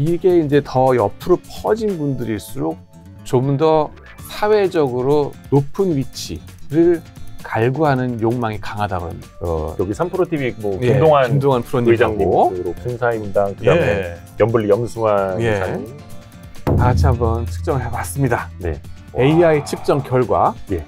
이게 이제 더 옆으로 퍼진 분들일수록 좀 더 사회적으로 높은 위치를 갈구하는 욕망이 강하다고 합니다. 여기 3프로TV 뭐 예, 김동완 의장님, 프로님하고 순사임당, 그다음에 예. 연불리 염수환 예. 의사님 다 같이 한번 측정을 해봤습니다. 네. AI 와. 측정 결과 예.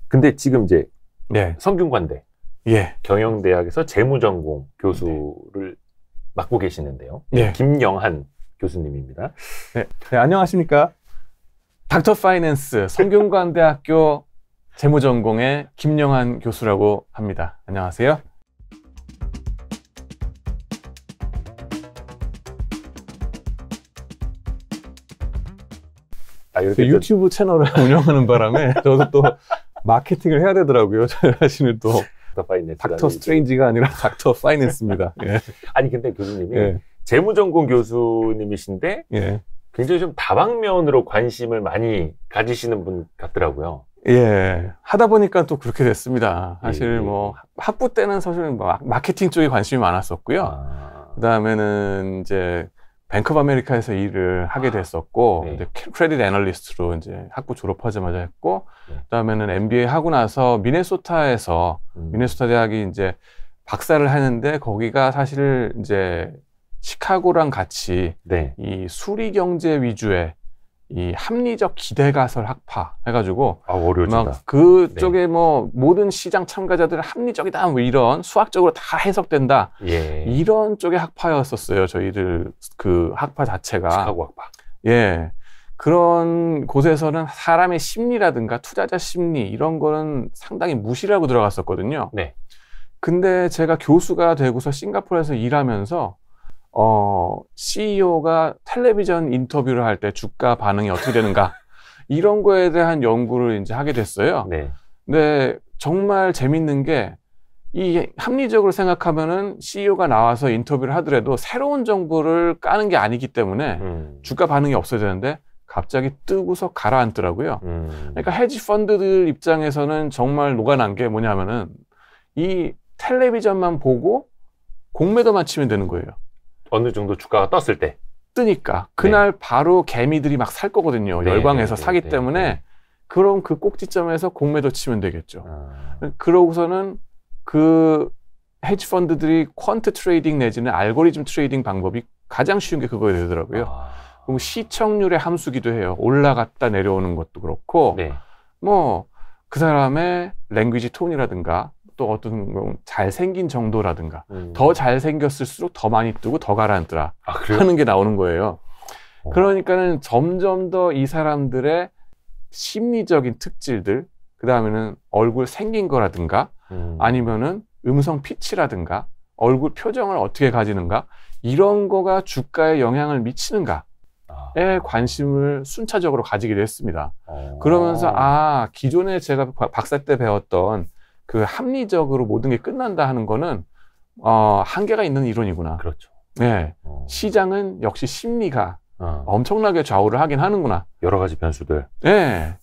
근데 지금 이제 네. 성균관대 예. 경영대학에서 재무전공 교수를 맡고 계시는데요. 예. 김영한 교수님입니다. 네. 네, 안녕하십니까. 닥터 파이낸스 성균관대학교 재무전공의 김영한 교수라고 합니다. 안녕하세요. 이렇게 유튜브 채널을 운영하는 바람에 저도 또 마케팅을 해야 되더라고요. 사실은 또 닥터 스트레인지가 아니라 닥터 파이낸스입니다. 예. 아니 근데 교수님이 예. 재무전공 교수님이신데 예. 굉장히 좀 다방면으로 관심을 많이 가지시는 분 같더라고요. 예. 하다 보니까 또 그렇게 됐습니다. 사실 예. 뭐 학부 때는 사실 마케팅 쪽에 관심이 많았었고요. 그다음에는 이제 뱅크 오브 아메리카에서 일을 하게 됐었고, 네. 이제 크레딧 애널리스트로 이제 학부 졸업하자마자 했고, 네. 그다음에는 MBA 하고 나서 미네소타에서 미네소타 대학이 이제 박사를 하는데 거기가 사실 이제 시카고랑 같이 네. 이 수리 경제 위주의 이 합리적 기대가설 학파 해가지고 어려워진다. 막 그쪽에 뭐 모든 시장 참가자들 합리적이다 뭐 이런 수학적으로 다 해석된다 예. 이런 쪽의 학파였었어요. 저희들 그 학파 자체가 시카고 학파. 예. 그런 곳에서는 사람의 심리라든가 투자자 심리 이런 거는 상당히 무시를 하고 들어갔었거든요. 네. 근데 제가 교수가 되고서 싱가포르에서 일하면서 CEO가 텔레비전 인터뷰를 할 때 주가 반응이 어떻게 되는가 이런 거에 대한 연구를 이제 하게 됐어요. 네. 근데 정말 재밌는 게 이 합리적으로 생각하면은 CEO가 나와서 인터뷰를 하더라도 새로운 정보를 까는 게 아니기 때문에 주가 반응이 없어야 되는데 갑자기 뜨고서 가라앉더라고요. 그러니까 헤지 펀드들 입장에서는 정말 녹아난 게 뭐냐면은 이 텔레비전만 보고 공매도만 치면 되는 거예요. 어느 정도 주가가 떴을 때 뜨니까 그날 바로 개미들이 막 살 거거든요. 네, 열광해서 네, 사기 네, 때문에 네. 그럼 그 꼭지점에서 공매도 치면 되겠죠. 그러고서는 그 헤지 펀드들이 퀀트 트레이딩 내지는 알고리즘 트레이딩 방법이 가장 쉬운 게 그거에 되더라고요. 그럼 시청률의 함수기도 해요. 올라갔다 내려오는 것도 그렇고 네. 뭐 그 사람의 랭귀지 톤이라든가 또 어떤 잘생긴 정도라든가 더 잘생겼을수록 더 많이 뜨고 더 가라앉더라 하는 게 나오는 거예요. 그러니까는 점점 더 이 사람들의 심리적인 특질들, 그 다음에는 얼굴 생긴 거라든가 아니면은 음성 피치라든가 얼굴 표정을 어떻게 가지는가 이런 거가 주가에 영향을 미치는가에 관심을 순차적으로 가지게 됐습니다. 그러면서 기존에 제가 박사 때 배웠던 그 합리적으로 모든 게 끝난다 하는 거는 한계가 있는 이론이구나. 그렇죠. 네. 시장은 역시 심리가 엄청나게 좌우를 하긴 하는구나. 여러 가지 변수들. 네.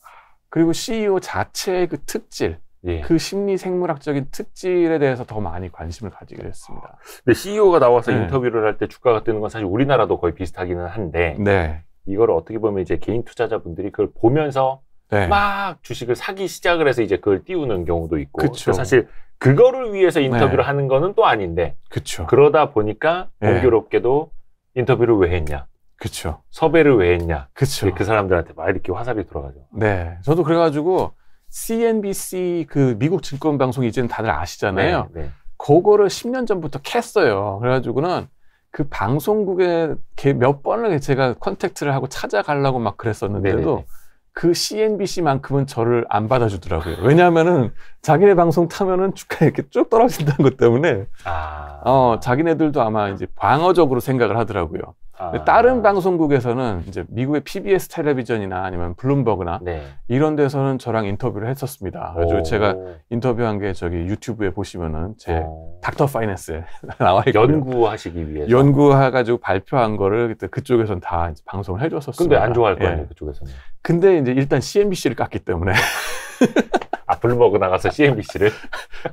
그리고 CEO 자체의 그 특질, 예. 그 심리 생물학적인 특질에 대해서 더 많이 관심을 가지게 됐습니다. 근데 CEO가 나와서 네. 인터뷰를 할 때 주가가 뜨는 건 사실 우리나라도 거의 비슷하기는 한데 네. 이걸 어떻게 보면 이제 개인 투자자분들이 그걸 보면서 네. 막 주식을 사기 시작을 해서 이제 그걸 띄우는 경우도 있고. 그쵸. 사실 그거를 위해서 인터뷰를 네. 하는 거는 또 아닌데. 그쵸. 그러다 보니까 네. 공교롭게도 인터뷰를 왜 했냐. 그쵸. 섭외를 왜 했냐. 그쵸. 그 사람들한테 막 이렇게 화살이 돌아가죠. 네. 저도 그래가지고 CNBC 그 미국 증권 방송 이제는 다들 아시잖아요. 네, 네. 그거를 10년 전부터 캤어요. 그래가지고는 그 방송국에 몇 번을 제가 컨택트를 하고 찾아가려고 막 그랬었는데도 네네네. 그 CNBC만큼은 저를 안 받아주더라고요. 왜냐하면은 자기네 방송 타면은 주가 이렇게 쭉 떨어진다는 것 때문에 자기네들도 아마 이제 방어적으로 생각을 하더라고요. 다른 방송국에서는 이제 미국의 PBS 텔레비전이나 아니면 블룸버그나 네. 이런 데서는 저랑 인터뷰를 했었습니다. 그래서 제가 인터뷰한 게 저기 유튜브에 보시면은 제 닥터 파이낸스에 나와 있고요. 연구하시기 위해서. 연구해가지고 발표한 거를 그때 그쪽에서는 다 이제 방송을 해줬었습니다. 근데 안 좋아할 거 아니에요, 예. 그쪽에서는. 근데 이제 일단 CNBC를 깠기 때문에 블룸버그 나가서 CNBC를?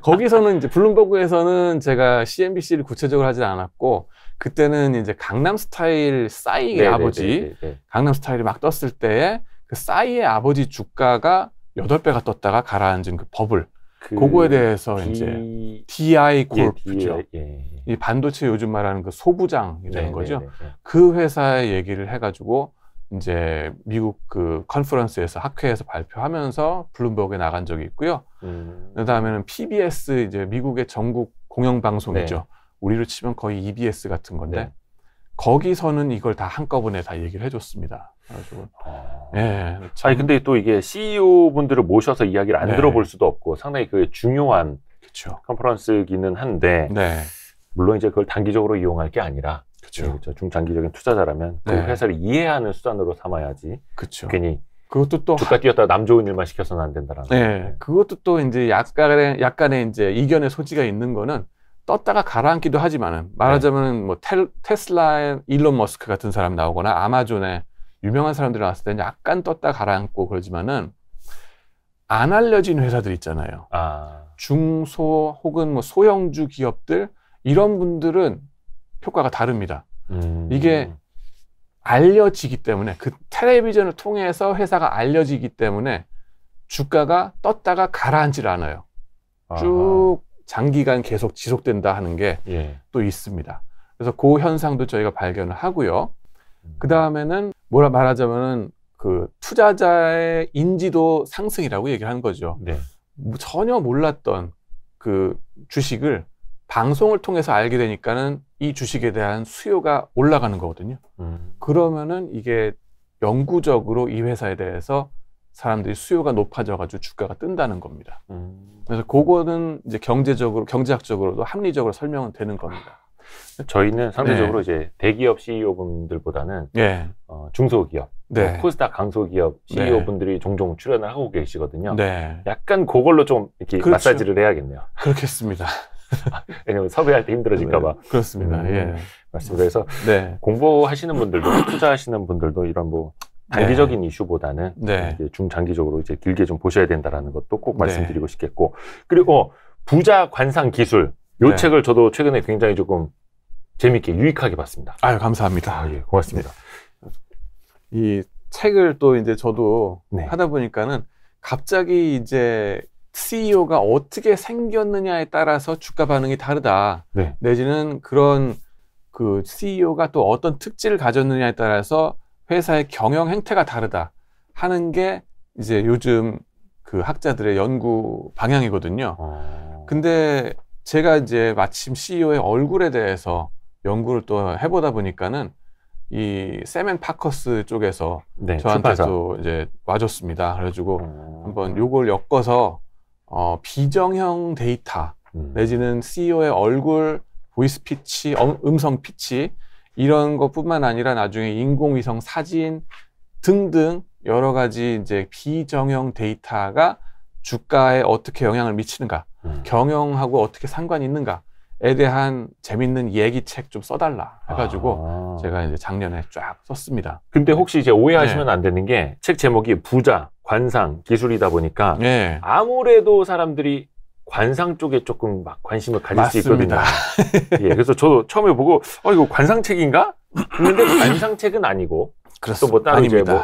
거기서는 이제 블룸버그에서는 제가 CNBC를 구체적으로 하진 않았고, 그때는 이제 강남스타일 싸이의 아버지, 강남스타일이 막 떴을 때에 그 싸이의 아버지 주가가 8배가 떴다가 가라앉은 그 버블. 그거에 대해서 이제 DI 콜프죠. 이 반도체 요즘 말하는 그 소부장이라는 거죠. 그 회사의 얘기를 해가지고 이제 미국 그 컨퍼런스에서 학회에서 발표하면서 블룸버그에 나간 적이 있고요. 그다음에는 PBS 이제 미국의 전국 공영방송이죠. 우리로 치면 거의 EBS 같은 건데 거기서는 이걸 다 한꺼번에 다 얘기를 해줬습니다. 그래가지고 아니 근데 또 이게 CEO 분들을 모셔서 이야기를 안 들어볼 수도 없고 상당히 그 중요한 컨퍼런스기는 한데 물론 이제 그걸 단기적으로 이용할 게 아니라 중장기적인 투자자라면 그 회사를 이해하는 수단으로 삼아야지. 괜히 그것도 또 주가 뛰었다가 남 좋은 일만 시켜서는 안 된다라는. 그것도 또 이제 약간의 이제 이견의 소지가 있는 거는 떴다가 가라앉기도 하지만은 말하자면 뭐 테슬라의 일론 머스크 같은 사람 나오거나 아마존의 유명한 사람들이 나왔을 때는 약간 떴다 가라앉고 그러지만은 안 알려진 회사들 있잖아요. 중소 혹은 뭐 소형주 기업들 이런 분들은 효과가 다릅니다. 이게 알려지기 때문에 그 텔레비전을 통해서 회사가 알려지기 때문에 주가가 떴다가 가라앉질 않아요. 쭉 장기간 계속 지속된다 하는 게 또 있습니다. 그래서 그 현상도 저희가 발견을 하고요. 그 다음에는 뭐라 말하자면은 그 투자자의 인지도 상승이라고 얘기를 하는 거죠. 전혀 몰랐던 그 주식을 방송을 통해서 알게 되니까는 이 주식에 대한 수요가 올라가는 거거든요. 그러면은 이게 영구적으로 이 회사에 대해서 사람들이 수요가 높아져가지고 주가가 뜬다는 겁니다. 그래서 그거는 이제 경제학적으로도 합리적으로 설명은 되는 겁니다. 저희는 상대적으로 이제 대기업 CEO분들보다는 중소기업, 코스닥 강소기업 CEO분들이 종종 출연을 하고 계시거든요. 약간 그걸로 좀 이렇게 마사지를 해야겠네요. 그렇겠습니다. 왜냐면 섭외할 때 힘들어질까봐. 그렇습니다. 맞습니다. 그래서 공부하시는 분들도 투자하시는 분들도 이런 뭐 단기적인 이슈보다는 이제 중장기적으로 이제 길게 좀 보셔야 된다라는 것도 꼭 말씀드리고 싶겠고, 그리고 부자 관상 기술 이 책을 저도 최근에 굉장히 조금 재밌게 유익하게 봤습니다. 아유 감사합니다. 고맙습니다. 이 책을 또 이제 저도 하다 보니까는 갑자기 이제 CEO가 어떻게 생겼느냐에 따라서 주가 반응이 다르다. 내지는 그런 그 CEO가 또 어떤 특질을 가졌느냐에 따라서 회사의 경영 행태가 다르다 하는 게 이제 요즘 그 학자들의 연구 방향이거든요. 근데 제가 이제 마침 CEO의 얼굴에 대해서 연구를 또 해보다 보니까는 이 세멘 파커스 쪽에서 저한테 또 이제 와줬습니다. 그래가지고 한번 요걸 엮어서 비정형 데이터 내지는 CEO의 얼굴, 보이스 피치, 음성 피치 이런 것뿐만 아니라 나중에 인공위성 사진 등등 여러 가지 이제 비정형 데이터가 주가에 어떻게 영향을 미치는가, 경영하고 어떻게 상관이 있는가에 대한 재밌는 얘기책 좀 써달라 해가지고 제가 이제 작년에 쫙 썼습니다. 근데 혹시 이제 오해하시면 안 되는 게 책 제목이 부자, 관상, 기술이다 보니까 아무래도 사람들이 관상 쪽에 조금 막 관심을 가질 수 있거든요. 그래서 저도 처음에 보고 이거 관상책인가? 근데 관상책은 아니고 또 뭐 따로 이제 뭐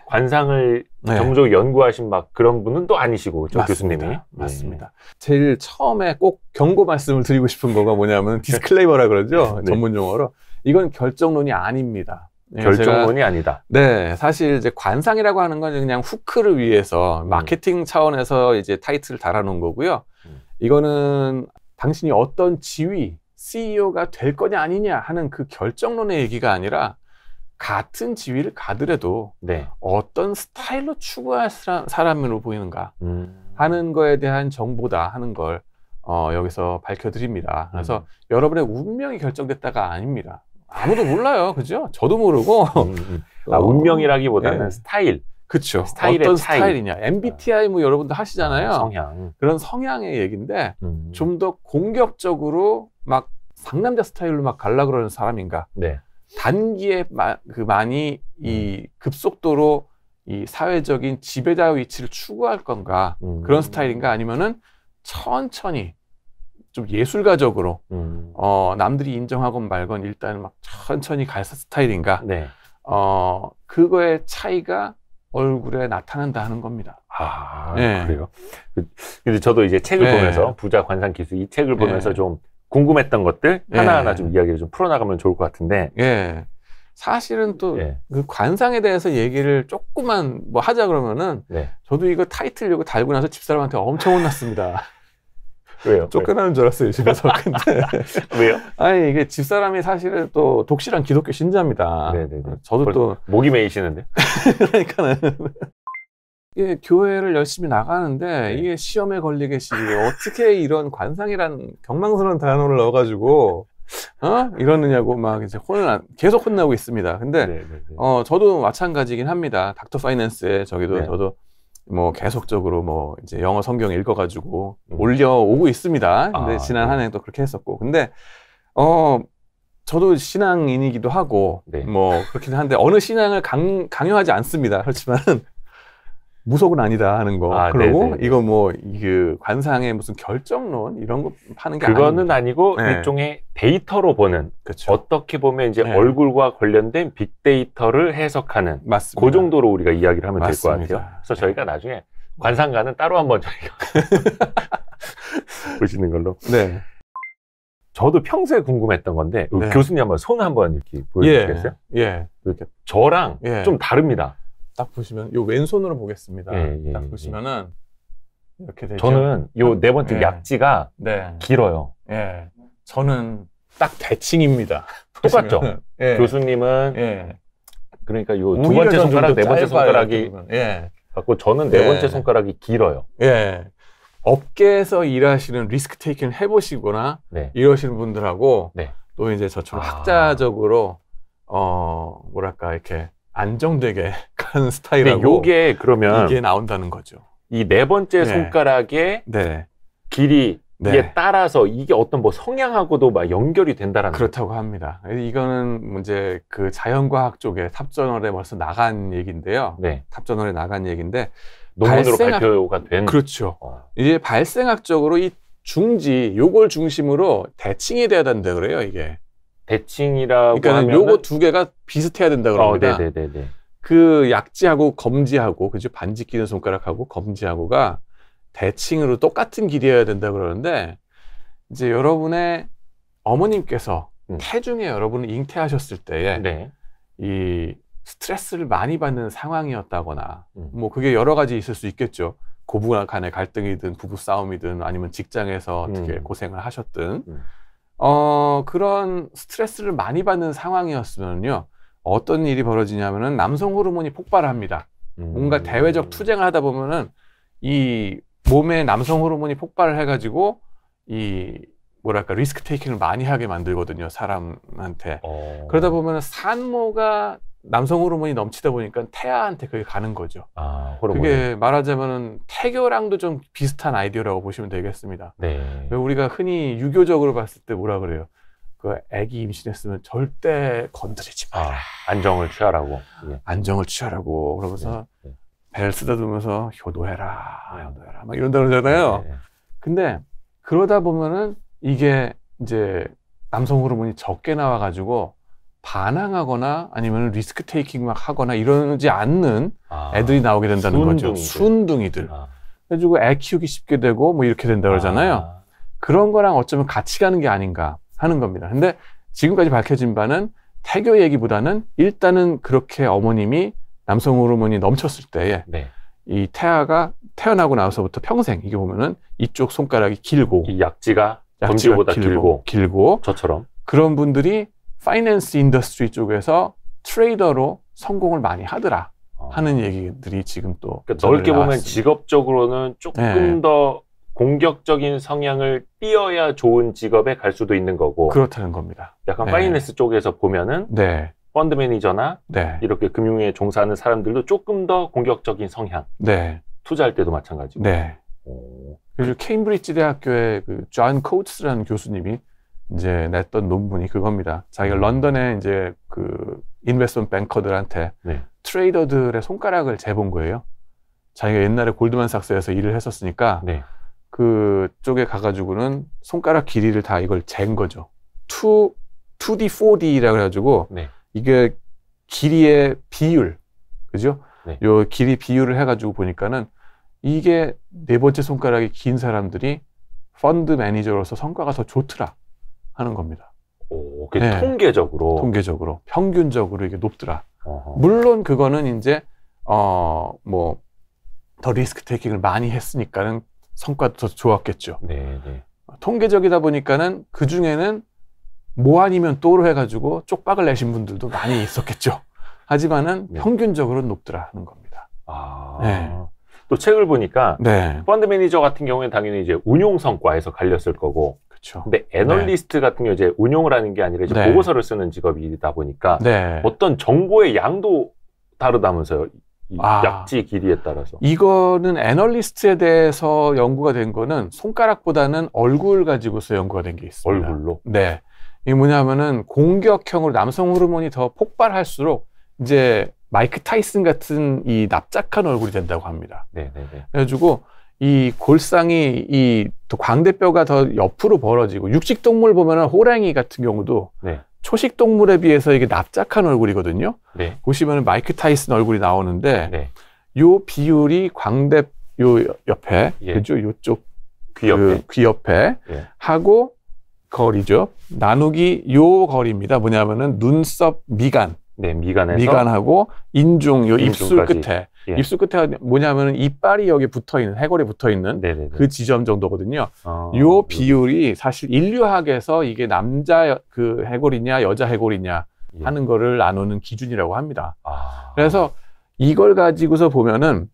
관상을 전문적으로 연구하신 막 그런 분은 또 아니시고 교수님이. 맞습니다. 제일 처음에 꼭 경고 말씀을 드리고 싶은 거가 뭐냐면 디스클레이머라 그러죠. 전문 용어로. 이건 결정론이 아닙니다. 결정론이 아니다. 사실 이제 관상이라고 하는 건 그냥 후크를 위해서 마케팅 차원에서 이제 타이틀을 달아놓은 거고요. 이거는 당신이 어떤 지위, CEO가 될 거냐 아니냐 하는 그 결정론의 얘기가 아니라 같은 지위를 가더라도 어떤 스타일로 추구할 사람으로 보이는가 하는 거에 대한 정보다 하는 걸 여기서 밝혀드립니다. 그래서 여러분의 운명이 결정됐다가 아닙니다. 아무도 몰라요. 그죠? 저도 모르고. 운명이라기보다는 스타일. 그쵸. 스타일의 어떤 스타일이냐. MBTI 뭐 여러분도 하시잖아요. 성향. 그런 성향의 얘기인데 좀 더 공격적으로 막 상남자 스타일로 막 가려고 그러는 사람인가. 단기에 많이 이 급속도로 이 사회적인 지배자 위치를 추구할 건가 그런 스타일인가 아니면은 천천히 좀 예술가적으로 남들이 인정하건 말건 일단 막 천천히 갈 스타일인가 네. 그거의 차이가 얼굴에 나타난다 하는 겁니다. 네. 그래요? 근데 저도 이제 책을 보면서 부자 관상 기술 이 책을 보면서 좀 궁금했던 것들 하나하나 좀 이야기를 좀 풀어나가면 좋을 것 같은데. 사실은 또 그 관상에 대해서 얘기를 조금만 뭐 하자 그러면은 저도 이거 타이틀 이거 달고 나서 집사람한테 엄청 혼났습니다. 왜요? 쫓겨나는 줄 알았어요, 집에서. 근데. 왜요? 아니, 이게 집사람이 사실은 또 독실한 기독교 신자입니다. 네네네. 저도 또. 목이 메이시는데? 그러니까는. 이게 교회를 열심히 나가는데, 이게 시험에 걸리게 어떻게 이런 관상이란 경망스러운 단어를 넣어가지고, 이러느냐고 막 이제 계속 혼나고 있습니다. 근데, 저도 마찬가지긴 합니다. 닥터 파이낸스에 저도 뭐 계속적으로 뭐 이제 영어 성경 읽어가지고 올려오고 있습니다. 근데 지난 한 해도 그렇게 했었고. 근데, 저도 신앙인이기도 하고, 뭐 그렇긴 한데 어느 신앙을 강요하지 않습니다. 그렇지만은, 무속은 아니다 하는 거. 그리고 이거 뭐, 그 관상의 무슨 결정론 이런 거 하는 게 그거는 아니고 일종의 데이터로 보는. 그쵸. 어떻게 보면 이제 얼굴과 관련된 빅데이터를 해석하는. 맞습니다. 그 정도로 우리가 이야기를 하면 될 것 같아요. 그래서 저희가 나중에 관상가는 따로 한번 저희가 보시는 걸로. 저도 평소에 궁금했던 건데 교수님 한번 손 한번 이렇게 보여주시겠어요? 저랑 좀 다릅니다. 딱 보시면 요 왼손으로 보겠습니다. 딱 보시면은 이렇게 되죠. 저는 요 네 번째 약지가 길어요. 저는 딱 대칭입니다. 똑같죠? 교수님은 그러니까 요 두 번째 손가락, 네 번째 손가락이 갖고 저는 네 번째 손가락이 길어요. 업계에서 일하시는 리스크 테이킹을 해보시거나 이러시는 분들하고 또 이제 저처럼 학자적으로 뭐랄까 이렇게 안정되게 가는 스타일하고 요게 그러면 이게 나온다는 거죠. 이 네 번째 손가락의 길이에 따라서 이게 어떤 뭐 성향하고도 막 연결이 된다라는 그렇다고 합니다. 이거는 이제 그 자연과학 쪽에 탑저널에 벌써 나간 얘기인데요. 탑저널에 나간 얘기인데 논문으로 발표가 된 그렇죠. 이제 발생학적으로 이 중지 요걸 중심으로 대칭이 돼야 된다 그래요, 이게. 대칭이라고 그러니까 요거 두 개가 비슷해야 된다 그럽니다. 그 약지하고 검지하고 그죠? 반지 끼는 손가락하고 검지하고가 대칭으로 똑같은 길이어야 된다 그러는데 이제 여러분의 어머님께서 태중에 여러분을 잉태하셨을 때에 이 스트레스를 많이 받는 상황이었다거나 뭐 그게 여러 가지 있을 수 있겠죠. 고부 간의 갈등이든 부부 싸움이든 아니면 직장에서 어떻게 고생을 하셨든 그런 스트레스를 많이 받는 상황이었으면요. 어떤 일이 벌어지냐면은 남성 호르몬이 폭발을 합니다. 뭔가 대외적 투쟁을 하다 보면은 이 몸에 남성 호르몬이 폭발을 해가지고 이 뭐랄까 리스크 테이킹을 많이 하게 만들거든요. 사람한테. 그러다 보면은 산모가 남성 호르몬이 넘치다 보니까 태아한테 그게 가는 거죠. 그게 말하자면은 태교랑도 좀 비슷한 아이디어라고 보시면 되겠습니다. 우리가 흔히 유교적으로 봤을 때 뭐라 그래요? 그 아기 임신했으면 절대 건드리지 마라. 안정을 취하라고. 안정을 취하라고. 그러면서 배를 쓰다듬으면서 효도해라, 효도해라. 막 이런다 그러잖아요. 근데 그러다 보면은 이게 이제 남성 호르몬이 적게 나와가지고 반항하거나 아니면 리스크 테이킹 막 하거나 이러지 않는 애들이 나오게 된다는 거죠. 순둥이들. 그래가지고 애 키우기 쉽게 되고 뭐 이렇게 된다 그러잖아요. 그런 거랑 어쩌면 같이 가는 게 아닌가 하는 겁니다. 근데 지금까지 밝혀진 바는 태교 얘기보다는 일단은 그렇게 어머님이 남성 호르몬이 넘쳤을 때에 이 태아가 태어나고 나서부터 평생 이게 보면은 이쪽 손가락이 길고 이 약지가 검지보다 길고 저처럼 그런 분들이 파이낸스 인더스트리 쪽에서 트레이더로 성공을 많이 하더라 하는 얘기들이 지금 또 그러니까 넓게 보면 직업적으로는 조금 더 공격적인 성향을 띄어야 좋은 직업에 갈 수도 있는 거고 그렇다는 겁니다. 약간 파이낸스 쪽에서 보면은 펀드 매니저나 이렇게 금융에 종사하는 사람들도 조금 더 공격적인 성향 투자할 때도 마찬가지고 그리고 케임브리지 대학교의 그 존 코우츠라는 교수님이 이제 냈던 논문이 그겁니다. 자기가 런던에 이제 그 인베스트먼트 뱅커들한테 트레이더들의 손가락을 재본 거예요. 자기가 옛날에 골드만삭스에서 일을 했었으니까 네. 그쪽에 가가지고는 손가락 길이를 다 이걸 잰 거죠. 2D, 4D라고 해가지고 네. 이게 길이의 비율, 그죠? 네. 요 길이 비율을 해가지고 보니까는 이게 네 번째 손가락이 긴 사람들이 펀드 매니저로서 성과가 더 좋더라 하는 겁니다. 오, 그게 네. 통계적으로 평균적으로 이게 높더라. 물론 그거는 이제 뭐 더 리스크 테이킹을 많이 했으니까는 성과도 더 좋았겠죠. 네, 네. 통계적이다 보니까는 그 중에는 뭐 아니면 또로 해가지고 쪽박을 내신 분들도 많이 있었겠죠. 하지만은 네. 평균적으로는 높더라 하는 겁니다. 네. 또 책을 보니까 네. 펀드 매니저 같은 경우에는 당연히 이제 운용 성과에서 갈렸을 거고, 그렇죠. 근데 애널리스트 같은 경우 이제 운용을 하는 게 아니라 이제 보고서를 쓰는 직업이다 보니까 어떤 정보의 양도 다르다면서요. 이 약지 길이에 따라서. 이거는 애널리스트에 대해서 연구가 된 거는 손가락보다는 얼굴 가지고서 연구가 된 게 있습니다. 얼굴로? 네. 이게 뭐냐면은 공격형으로 남성 호르몬이 더 폭발할수록 이제 마이크 타이슨 같은 이 납작한 얼굴이 된다고 합니다. 네네네. 그래가지고 이 골상이 이 또 광대뼈가 더 옆으로 벌어지고 육식 동물 보면은 호랑이 같은 경우도 네. 초식 동물에 비해서 이게 납작한 얼굴이거든요. 네. 보시면은 마이크 타이슨 얼굴이 나오는데 네. 요 비율이 광대 요 옆에 예. 그죠? 요쪽 귀 옆에 귀 옆에 예. 하고 거리죠. 나누기 요 거리입니다. 뭐냐면은 눈썹 미간. 네, 미간에서 미간하고 인중 요 입술 인중까지. 끝에. 예. 입술 끝에 뭐냐면은 이빨이 여기 붙어 있는 해골에 붙어 있는 그 지점 정도거든요. 요 비율이 사실 인류학에서 이게 남자 그 해골이냐 여자 해골이냐 하는 거를 나누는 기준이라고 합니다. 그래서 이걸 가지고서 보면은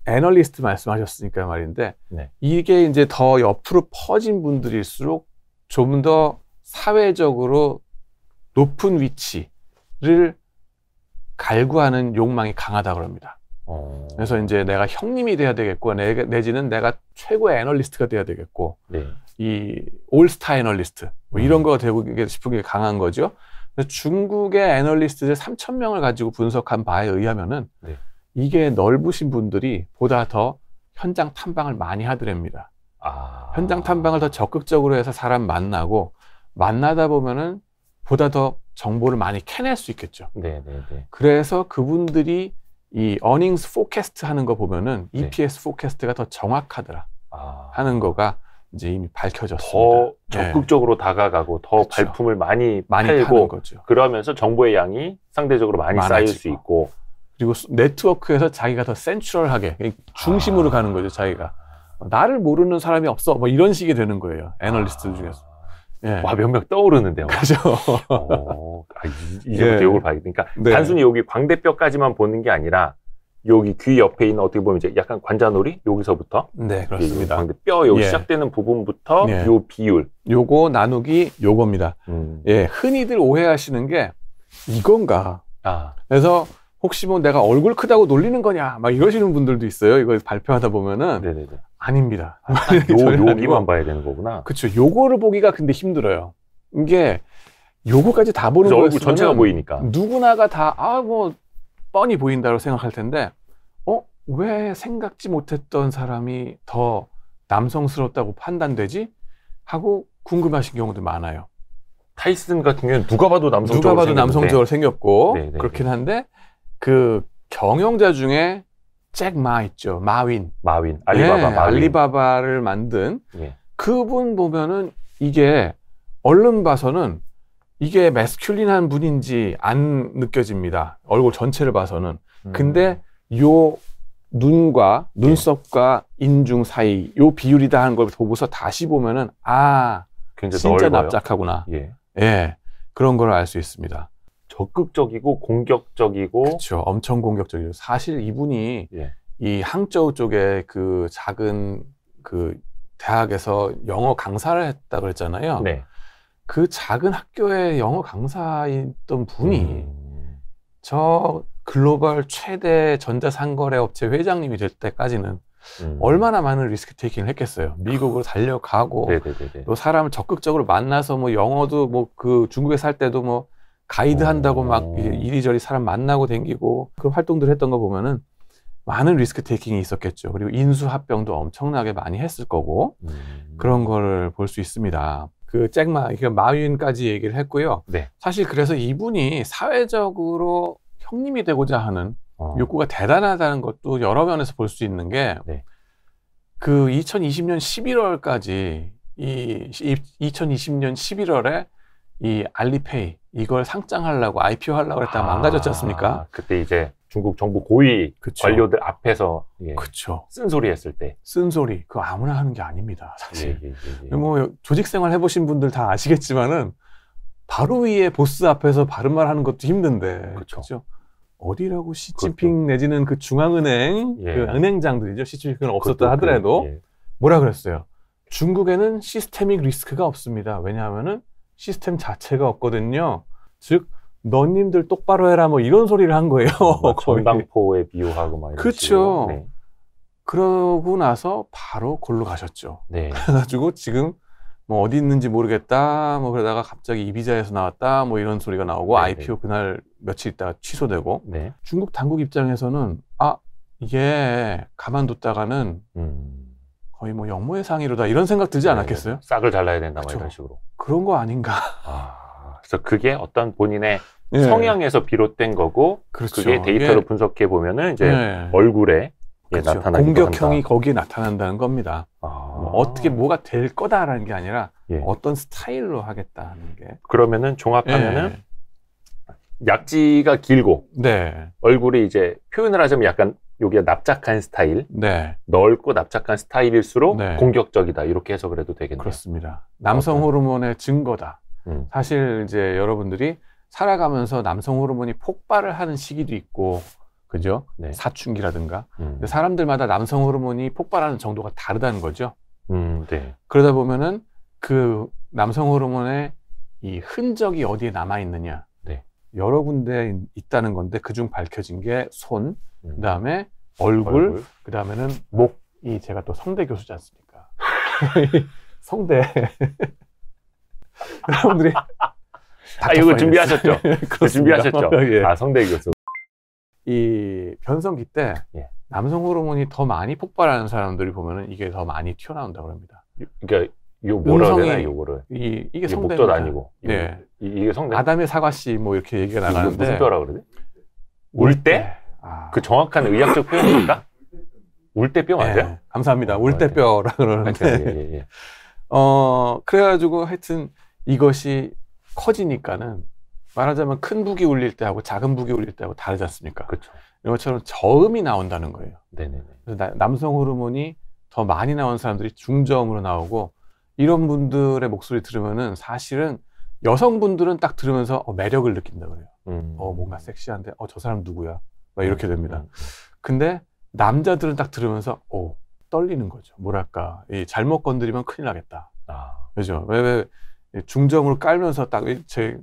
애널리스트 말씀하셨으니까 말인데 이게 이제 더 옆으로 퍼진 분들일수록 좀 더 사회적으로 높은 위치를 갈구하는 욕망이 강하다고 합니다. 그래서 이제 내가 형님이 돼야 되겠고 내지는 내가 최고의 애널리스트가 돼야 되겠고 이 올스타 애널리스트 뭐 이런 거가 되고 싶은 게 강한 거죠. 그래서 중국의 애널리스트들 3,000명을 가지고 분석한 바에 의하면은 이게 넓으신 분들이 보다 더 현장 탐방을 많이 하더랍니다. 현장 탐방을 더 적극적으로 해서 사람 만나다 보면은 보다 더 정보를 많이 캐낼 수 있겠죠. 그래서 그분들이 이 earnings forecast 하는 거 보면은 EPS forecast가 더 정확하더라 하는 거가 이제 이미 밝혀졌습니다. 더 적극적으로 다가가고 더 그렇죠. 발품을 많이 팔고 거죠. 그러면서 정보의 양이 상대적으로 많이 쌓일 수 있고 그리고 네트워크에서 자기가 더 센트럴하게 중심으로 가는 거죠. 자기가 나를 모르는 사람이 없어 뭐 이런 식이 되는 거예요. 애널리스트 중에서. 와, 몇 명 떠오르는데요. 그죠. 이제부터 이걸 봐야겠다. 그러니까 단순히 여기 광대뼈까지만 보는 게 아니라 여기 귀 옆에 있는 어떻게 보면 이제 약간 관자놀이 여기서부터 네, 그렇습니다. 광대뼈 여기 시작되는 부분부터 요 비율 요거 나누기 요겁니다. 흔히들 오해하시는 게 이건가. 그래서 혹시 뭐 내가 얼굴 크다고 놀리는 거냐 막 이러시는 분들도 있어요. 이걸 발표하다 보면은 아닙니다. 여기만 봐야 되는 거구나. 그렇죠. 요거를 보기가 근데 힘들어요. 이게 요거까지 다 보는 거였으면 얼굴 전체가 보이니까 누구나가 다 뭐 뻔히 보인다고 생각할 텐데 왜 생각지 못했던 사람이 더 남성스럽다고 판단되지? 하고 궁금하신 경우도 많아요. 타이슨 같은 경우는 누가 봐도 남성적으로 생겼고 그렇긴 한데 그 경영자 중에 잭 마 있죠. 마윈 알리바바를 만든 그분 보면은 이게 얼른 봐서는 이게 매스큘린한 분인지 안 느껴집니다. 얼굴 전체를 봐서는. 근데 요 눈과 눈썹과 인중 사이 요 비율이다 하는 걸 보고서 다시 보면은 진짜 납작하구나. 그런 걸 알 수 있습니다. 적극적이고 공격적이고 그렇죠. 엄청 공격적이죠. 사실 이분이 이 항저우 쪽에 그 작은 그 대학에서 영어 강사를 했다고 그랬잖아요. 그 작은 학교에 영어 강사였던 분이 저 글로벌 최대 전자상거래 업체 회장님이 될 때까지는 얼마나 많은 리스크 테이킹을 했겠어요. 미국으로 달려가고 또 사람을 적극적으로 만나서 뭐 영어도 뭐 그 중국에 살 때도 뭐 가이드 한다고 막 이리저리 사람 만나고 댕기고 그 활동들 했던 거 보면은 많은 리스크 테이킹이 있었겠죠. 그리고 인수합병도 엄청나게 많이 했을 거고 그런 거를 볼 수 있습니다. 그 잭마, 마윈까지 얘기를 했고요. 네. 사실 그래서 이분이 사회적으로 형님이 되고자 하는 욕구가 대단하다는 것도 여러 면에서 볼 수 있는 게 그 2020년 11월까지 2020년 11월에 이 알리페이 이걸 상장하려고 IPO 하려고 했다가 망가졌지 않습니까? 그때 이제 중국 정부 고위 그쵸. 관료들 앞에서 그쵸. 쓴소리 했을 때. 쓴소리 그거 아무나 하는 게 아닙니다. 사실. 예. 뭐 조직생활 해보신 분들 다 아시겠지만은 바로 위에 보스 앞에서 바른 말 하는 것도 힘든데 그렇죠. 어디라고 시진핑 내지는 그 중앙은행 그 은행장들이죠. 시진핑은 없었다 하더라도 뭐라 그랬어요? 중국에는 시스테믹 리스크가 없습니다. 왜냐하면은 시스템 자체가 없거든요. 즉 너님들 똑바로 해라 뭐 이런 소리를 한 거예요. 전당포에 비유하고 막 이런 그렇죠. 그러고 나서 바로 골로 가셨죠. 그래가지고 지금 뭐 어디 있는지 모르겠다. 뭐 그러다가 갑자기 이비자에서 나왔다. 뭐 이런 소리가 나오고 IPO 그날 며칠 있다가 취소되고. 중국 당국 입장에서는 이게 가만뒀다가는 거의 뭐 영모의 상의로다 이런 생각 들지 않았겠어요? 싹을 잘라야 된다 뭐 이런 식으로. 그런 거 아닌가? 그래서 그게 어떤 본인의 성향에서 비롯된 거고, 그게 데이터로 분석해 보면은 이제 얼굴에 나타나기도 공격형이 한다. 거기에 나타난다는 겁니다. 어떻게 뭐가 될 거다라는 게 아니라 어떤 스타일로 하겠다는 게. 그러면은 종합하면은 약지가 길고 얼굴이 이제 표현을 하자면 약간 여기가 납작한 스타일, 넓고 납작한 스타일일수록 공격적이다 이렇게 해석을 해도 되겠네요. 그렇습니다. 남성 호르몬의 증거다. 사실 이제 여러분들이 살아가면서 남성 호르몬이 폭발을 하는 시기도 있고, 그죠? 사춘기라든가. 근데 사람들마다 남성 호르몬이 폭발하는 정도가 다르다는 거죠. 그러다 보면은 그 남성 호르몬의 이 흔적이 어디에 남아 있느냐. 여러 군데 있다는 건데 그중 밝혀진 게 손, 그다음에 얼굴, 그다음에는 목. 이 제가 또 성대 교수지 않습니까? 성대. 여러분들이 이거 준비하셨죠? 준비하셨죠? 성대 교수. 이 변성기 때 남성 호르몬이 더 많이 폭발하는 사람들이 보면은 이게 더 많이 튀어나온다고 합니다. 그러니까 요 뭐라 해야 되나 요거를. 이게 성대입니다. 목젖 아니고. 이게 성대. 아담의 사과씨 뭐 이렇게 얘기가 나가는데. 무슨 뼈라 그러지? 울대? 그 정확한 의학적 표현입니까? 울대뼈 맞아요? 감사합니다. 울대뼈라 그러는데. 그래가지고 하여튼 이것이 커지니까는 말하자면 큰 북이 울릴 때하고 작은 북이 울릴 때하고 다르지 않습니까? 그렇죠. 이런 것처럼 저음이 나온다는 거예요. 그래서 남성 호르몬이 더 많이 나온 사람들이 중저음으로 나오고, 이런 분들의 목소리 들으면은 사실은 여성분들은 딱 들으면서 매력을 느낀다 그래요. 뭔가 섹시한데 저 사람 누구야? 막 이렇게 됩니다. 근데 남자들은 딱 들으면서 떨리는 거죠. 뭐랄까, 잘못 건드리면 큰일 나겠다. 그죠? 왜 중저음으로 깔면서 딱 제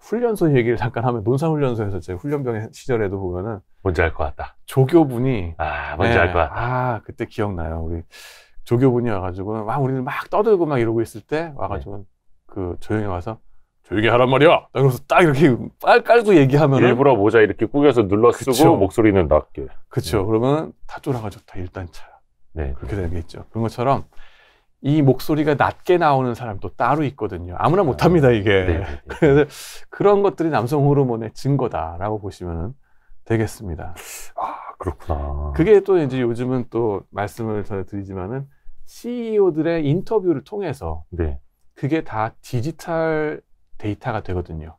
훈련소 얘기를 잠깐 하면, 논산훈련소에서 제 훈련병 시절에도 보면은 뭔지 알 것 같다. 조교분이 뭔지 알 것 같다. 그때 기억나요. 우리 조교분이 와가지고 우리는 막 떠들고 막 이러고 있을 때 와가지고 그 조용히 와서 조용히 하란 말이야. 그래서 딱 이렇게 깔고 얘기하면 일부러 모자 이렇게 꾸겨서 눌러 쓰고 목소리는 낮게. 그렇죠. 그러면 다 쫄아가지고 다 일단 차요. 그렇게 되는 게 있죠. 그런 것처럼 이 목소리가 낮게 나오는 사람도 따로 있거든요. 아무나 못합니다 이게. 그래서 그런 것들이 남성 호르몬의 증거다라고 보시면 되겠습니다. 그렇구나. 그게 또 이제 요즘은 또 말씀을 드리지만은 CEO들의 인터뷰를 통해서 그게 다 디지털 데이터가 되거든요.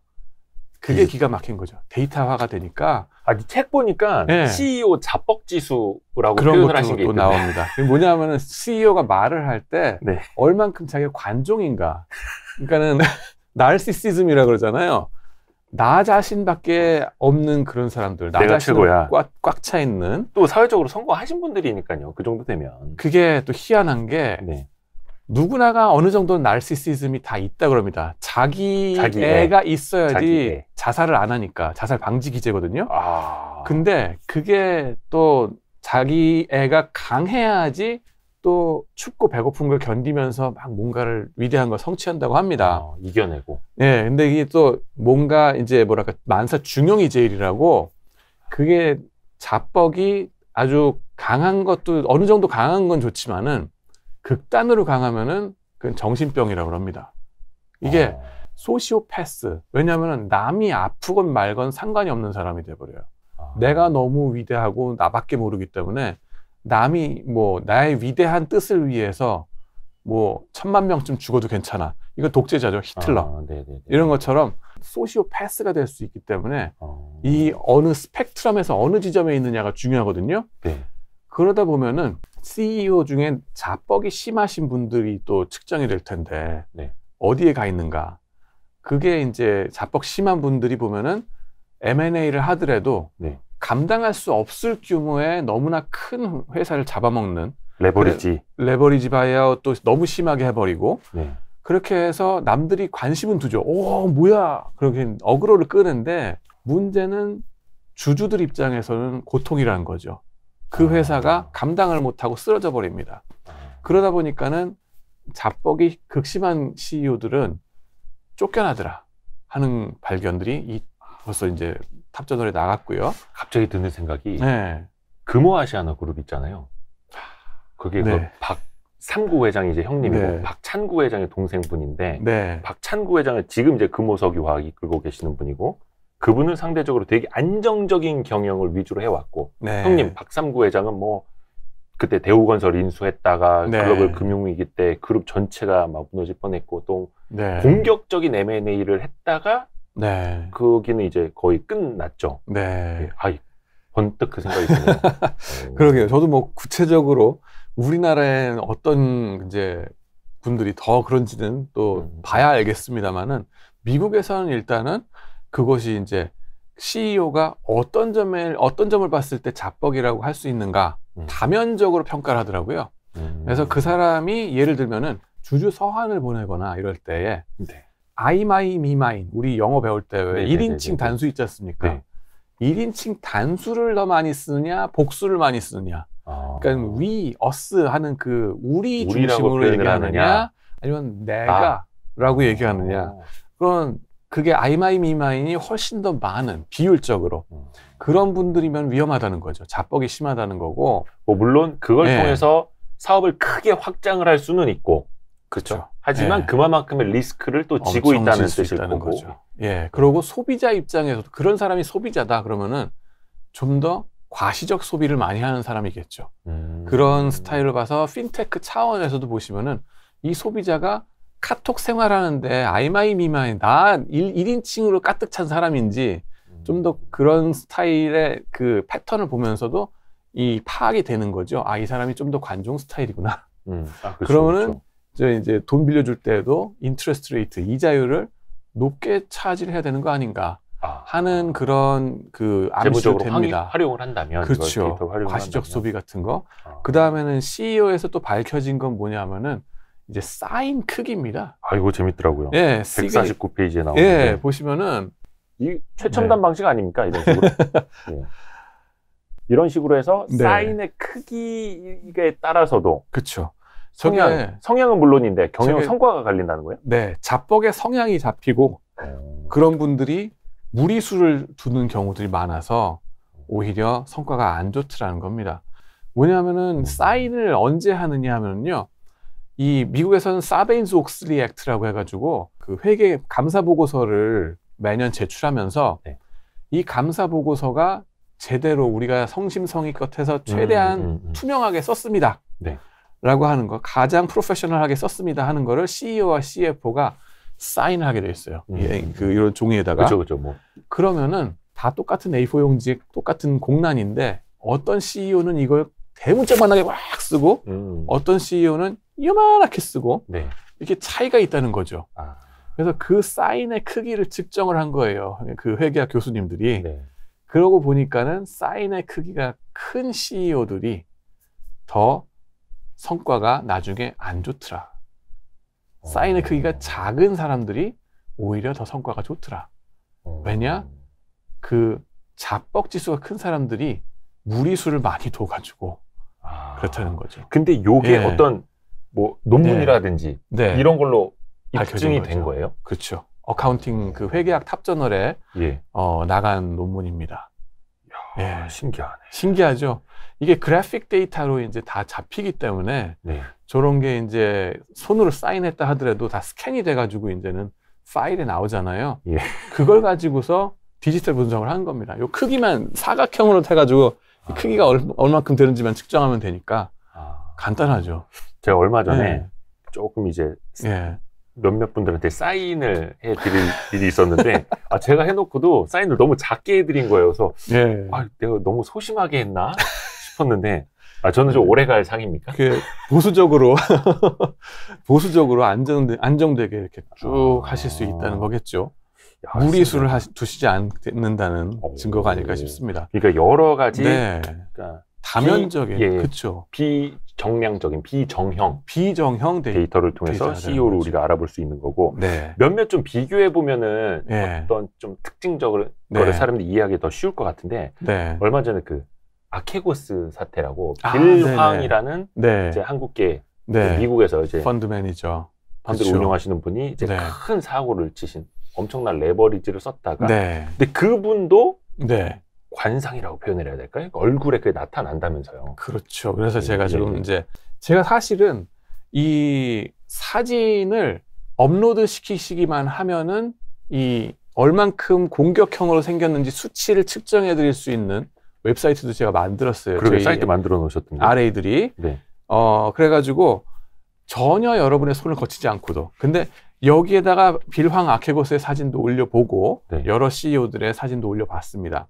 그게 기가 막힌 거죠. 데이터화가 되니까. 책 보니까 CEO 자뻑지수라고 표현을 하신 게 또 나옵니다. 뭐냐면은 CEO가 말을 할 때 얼만큼 자기가 관종인가. 그러니까는 나르시시즘이라 그러잖아요. 나 자신밖에 없는 그런 사람들, 나 자신을 꽉 차 있는. 또 사회적으로 성공하신 분들이니까요. 그 정도 되면. 그게 또 희한한 게 누구나가 어느 정도는 나르시시즘이 다 있다 그럽니다. 자기 애가 있어야지 자살을 안 하니까. 자살 방지 기제거든요. 근데 그게 또 자기 애가 강해야지 또 춥고 배고픈 걸 견디면서 막 뭔가를 위대한 걸 성취한다고 합니다. 이겨내고. 예, 근데 이게 또 뭔가 이제 뭐랄까 만사 중용이 제일이라고 그게 자뻑이 아주 강한 것도 어느 정도 강한 건 좋지만은 극단으로 강하면은 그건 정신병이라고 합니다. 이게 소시오패스. 왜냐하면 남이 아프건 말건 상관이 없는 사람이 돼버려요. 내가 너무 위대하고 나밖에 모르기 때문에 남이 뭐 나의 위대한 뜻을 위해서 뭐 1000만 명쯤 죽어도 괜찮아. 이거 독재자죠. 히틀러. 이런 것처럼 소시오패스가 될 수 있기 때문에 이 어느 스펙트럼에서 어느 지점에 있느냐가 중요하거든요. 네. 그러다 보면은 CEO 중에 자뻑이 심하신 분들이 또 측정이 될 텐데 네. 어디에 가 있는가. 그게 이제 자뻑 심한 분들이 보면은 M&A를 하더라도 네. 감당할 수 없을 규모의 너무나 큰 회사를 잡아먹는 레버리지 바이아웃 또 너무 심하게 해버리고 네. 그렇게 해서 남들이 관심은 두죠. 오 뭐야 그렇게 어그로를 끄는데 문제는 주주들 입장에서는 고통이라는 거죠. 그 회사가 감당을 못하고 쓰러져 버립니다. 그러다 보니까는 자뻑이 극심한 CEO들은 쫓겨나더라 하는 발견들이 벌써 이제 탑저널에 나갔고요. 갑자기 드는 생각이 네. 금호아시아나 그룹 있잖아요. 그게 네. 그 박삼구 회장이 이제 형님이고 네. 박찬구 회장의 동생분인데 네. 박찬구 회장은 지금 이제 금호석유화학 이끌고 계시는 분이고 그분은 상대적으로 되게 안정적인 경영을 위주로 해왔고 네. 형님 박삼구 회장은 뭐 그때 대우건설 인수했다가 네. 글로벌 금융위기 때 그룹 전체가 막 무너질 뻔했고 또 네. 공격적인 M&A를 했다가 네. 거기는 이제 거의 끝났죠. 네. 번뜩 그 생각이 드네요. 그러게요. 저도 뭐 구체적으로 우리나라엔 어떤 이제 분들이 더 그런지는 또 봐야 알겠습니다만은 미국에서는 일단은 그것이 이제 CEO가 어떤 점을 봤을 때 자뻑이라고 할 수 있는가 다면적으로 평가를 하더라고요. 그래서 그 사람이 예를 들면은 주주 서한을 보내거나 이럴 때에 네. I 마이 미 마인 우리 영어 배울 때 왜 1인칭 네네네네. 단수 있지 않습니까? 네. 1인칭 단수를 더 많이 쓰느냐 복수를 많이 쓰느냐 그러니까 we, us 하는 그 우리 중심으로 얘기하느냐 아니면 내가 라고 얘기하느냐 그건 그게 I 마이 미 마인이 훨씬 더 많은 비율적으로 그런 분들이면 위험하다는 거죠. 자뻑이 심하다는 거고 뭐 물론 그걸 네. 통해서 사업을 크게 확장을 할 수는 있고 그렇죠. 하지만 네. 그만큼의 리스크를 또 지고 있다는 뜻일 거고 거죠. 예, 그리고 소비자 입장에서도 그런 사람이 소비자다 그러면은 좀 더 과시적 소비를 많이 하는 사람이겠죠. 그런 스타일을 봐서 핀테크 차원에서도 보시면은 이 소비자가 카톡 생활하는데 아이마이 미마이 나 1인칭으로 가득 찬 사람인지 좀 더 그런 스타일의 그 패턴을 보면서도 이 파악이 되는 거죠. 아, 이 사람이 좀 더 관종 스타일이구나. 그렇죠, 그러면은 이제 돈 빌려줄 때에도 인트레스트 레이트 이자율을 높게 차지를 해야 되는 거 아닌가 하는 그런 그 암시도 됩니다. 활용을 한다면 그렇죠. 과시적 소비 같은 거. 그 다음에는 CEO에서 또 밝혀진 건 뭐냐면은 이제 사인 크기입니다. 이거 재밌더라고요. 예, 149페이지에 나오는데. 예, 보시면은 이 최첨단 방식 아닙니까? 이런 식으로. 예. 이런 식으로 해서 사인의 크기에 따라서도 그렇죠. 성향은 물론인데 경영 성과가 갈린다는 거예요? 네, 자뻑의 성향이 잡히고 그런 분들이 무리수를 두는 경우들이 많아서 오히려 성과가 안 좋더라는 겁니다. 왜냐하면은 사인을 언제 하느냐 하면요, 이 미국에서는 사베인스 옥슬리 액트라고 해가지고 그 회계 감사 보고서를 매년 제출하면서 이 감사 보고서가 제대로 우리가 성심성의껏 해서 최대한 투명하게 썼습니다. 라고 하는 거, 가장 프로페셔널하게 썼습니다 하는 거를 CEO와 CFO가 사인을 하게 돼 있어요. 이런 종이에다가. 그렇죠. 뭐. 그러면은 다 똑같은 A4 용지, 똑같은 공란인데 어떤 CEO는 이걸 대문짝만하게 막 쓰고 어떤 CEO는 요만하게 쓰고 이렇게 차이가 있다는 거죠. 그래서 그 사인의 크기를 측정을 한 거예요. 그 회계학 교수님들이. 그러고 보니까는 사인의 크기가 큰 CEO들이 더 성과가 나중에 안 좋더라. 사인의 크기가 작은 사람들이 오히려 더 성과가 좋더라. 왜냐? 그 자뻑 지수가 큰 사람들이 무리수를 많이 둬가지고 그렇다는 거죠. 근데 요게 어떤 뭐 논문이라든지 이런 걸로 입증이 된 거예요? 그렇죠. 어카운팅 그 회계학 탑저널에 예. 나간 논문입니다. 이야, 예. 신기하네. 신기하죠. 이게 그래픽 데이터로 이제 다 잡히기 때문에 네. 저런 게 이제 손으로 사인했다 하더라도 다 스캔이 돼가지고 이제는 파일에 나오잖아요. 예. 그걸 가지고서 디지털 분석을 하는 겁니다. 요 크기만 사각형으로 해가지고 크기가 얼마큼 되는지만 측정하면 되니까 간단하죠. 제가 얼마 전에 조금 이제 예. 몇몇 분들한테 사인을 해드릴 일이 있었는데 제가 해놓고도 사인을 너무 작게 해드린 거예요. 그래서 내가 너무 소심하게 했나 싶었는데 저는 좀 오래갈 상입니까? 보수적으로 안정되게 이렇게 쭉 하실 수 있다는 거겠죠. 무리수를 두시지 않는다는 증거가 아닐까 싶습니다. 그러니까 여러 가지 그러니까 다면적인 그렇죠. 비정량적인 비정형 데이터를 통해서 CEO를 우리가 알아볼 수 있는 거고 몇몇 좀 비교해 보면은 어떤 좀 특징적인 거를 사람들이 이해하기 더 쉬울 것 같은데 얼마 전에 그 아케고스 사태라고 빌황이라는 이제 한국계 미국에서 이제 펀드 매니저 펀드를 운영하시는 분이 이제 큰 사고를 치신 엄청난 레버리지를 썼다가 근데 그분도 관상이라고 표현을 해야 될까요? 얼굴에 그게 나타난다면서요. 그렇죠. 그래서 제가 지금 제가 사실은 이 사진을 업로드 시키시기만 하면은 이 얼만큼 공격형으로 생겼는지 수치를 측정해 드릴 수 있는 웹사이트도 제가 만들었어요. 그러게 사이트 만들어 놓으셨던데. RA들이. 그래가지고 전혀 여러분의 손을 거치지 않고도. 근데 여기에다가 빌황 아케고스의 사진도 올려보고 여러 CEO들의 사진도 올려봤습니다.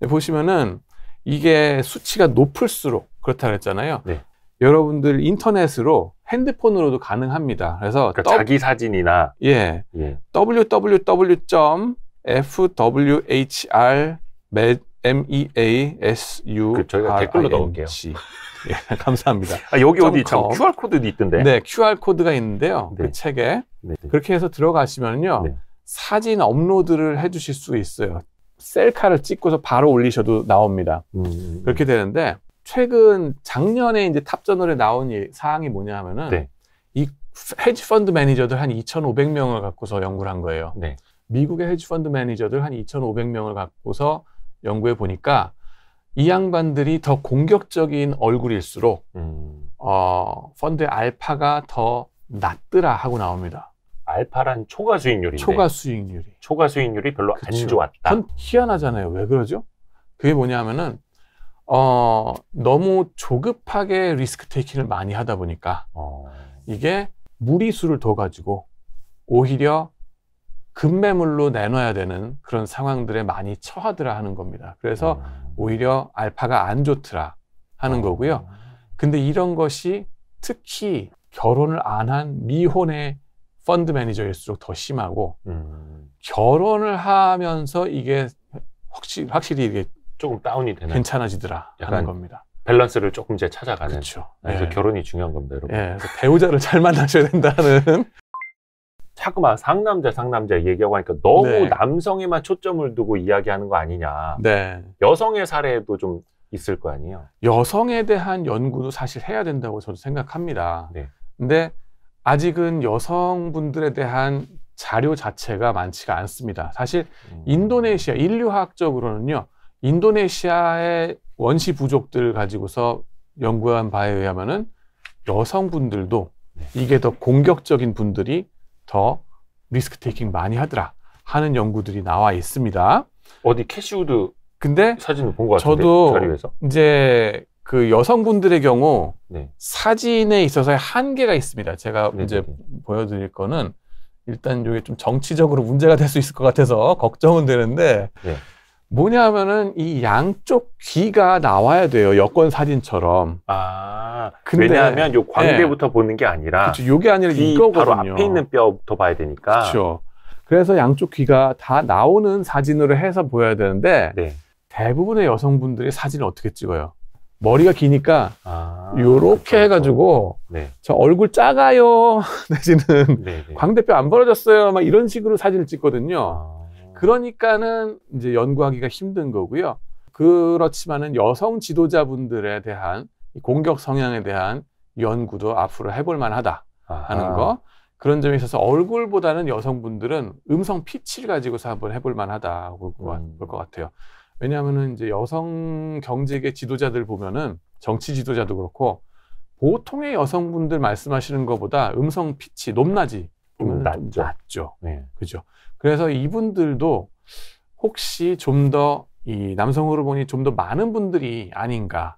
보시면은 이게 수치가 높을수록 그렇다 그랬잖아요. 여러분들 인터넷으로 핸드폰으로도 가능합니다. 그래서 자기 사진이나 www.fwhr 저희가 댓글로 넣을게요. 감사합니다. 여기 어디 참 QR 코드도 있던데. QR 코드가 있는데요. 그 책에 그렇게 해서 들어가시면요, 사진 업로드를 해주실 수 있어요. 셀카를 찍고서 바로 올리셔도 나옵니다. 그렇게 되는데 최근 작년에 이제 탑저널에 나온 사항이 뭐냐 하면은 이 헤지 펀드 매니저들 한 2,500명을 갖고서 연구를 한 거예요. 미국의 헤지 펀드 매니저들 한 2,500명을 갖고서 연구해 보니까 이 양반들이 더 공격적인 얼굴일수록 펀드의 알파가 더 낮더라 하고 나옵니다. 알파란 초과 수익률인데. 초과 수익률이 별로 안 좋았다. 그건 희한하잖아요. 왜 그러죠? 그게 뭐냐면은 너무 조급하게 리스크 테이킹을 많이 하다 보니까 이게 무리수를 둬 가지고 오히려 급매물로 내놔야 되는 그런 상황들에 많이 처하더라 하는 겁니다. 그래서 오히려 알파가 안 좋더라 하는 거고요. 근데 이런 것이 특히 결혼을 안 한 미혼의 펀드 매니저일수록 더 심하고 결혼을 하면서 이게 확실히 이게 조금 다운이 되는 괜찮아지더라 하는 겁니다. 밸런스를 조금 이제 찾아가는. 그렇죠. 그래서 결혼이 중요한 겁니다, 여러분. 그래서 배우자를 잘 만나셔야 된다는. 자꾸 막 상남자 얘기하고 하니까 너무 남성에만 초점을 두고 이야기하는 거 아니냐. 여성의 사례도 좀 있을 거 아니에요. 여성에 대한 연구도 사실 해야 된다고 저도 생각합니다. 근데 아직은 여성분들에 대한 자료 자체가 많지가 않습니다. 사실 인도네시아, 인류학적으로는요, 인도네시아의 원시 부족들 가지고서 연구한 바에 의하면은 여성분들도 이게 더 공격적인 분들이 더 리스크 테이킹 많이 하더라 하는 연구들이 나와 있습니다. 어디 캐시우드 근데 사진을 본 것 같은데 저도 자료에서? 이제 그 여성분들의 경우 사진에 있어서의 한계가 있습니다. 제가 이제 보여드릴 거는 일단 이게 좀 정치적으로 문제가 될 수 있을 것 같아서 걱정은 되는데 뭐냐 하면은 이 양쪽 귀가 나와야 돼요. 여권 사진처럼. 근데 왜냐하면 요 광대부터 보는 게 아니라 그렇죠. 요게 아니라 이거거든요. 바로 앞에 있는 뼈부터 봐야 되니까. 그렇죠. 그래서 양쪽 귀가 다 나오는 사진으로 해서 보여야 되는데 대부분의 여성분들이 사진을 어떻게 찍어요? 머리가 기니까 요렇게 해가지고 저 얼굴 작아요 내지는 광대뼈 안 벌어졌어요 막 이런 식으로 사진을 찍거든요. 그러니까는 이제 연구하기가 힘든 거고요. 그렇지만은 여성 지도자분들에 대한 공격 성향에 대한 연구도 앞으로 해볼 만하다 하는 거. 그런 점에 있어서 얼굴보다는 여성분들은 음성 피치를 가지고서 한번 해볼 만하다고 볼 것 같아요. 왜냐하면은 이제 여성 경제계 지도자들 보면은 정치 지도자도 그렇고 보통의 여성분들 말씀하시는 것보다 음성 피치 높낮이 낮죠. 네. 그죠. 그래서 이분들도 혹시 좀 더 이 남성 호르몬이 좀 더 많은 분들이 아닌가,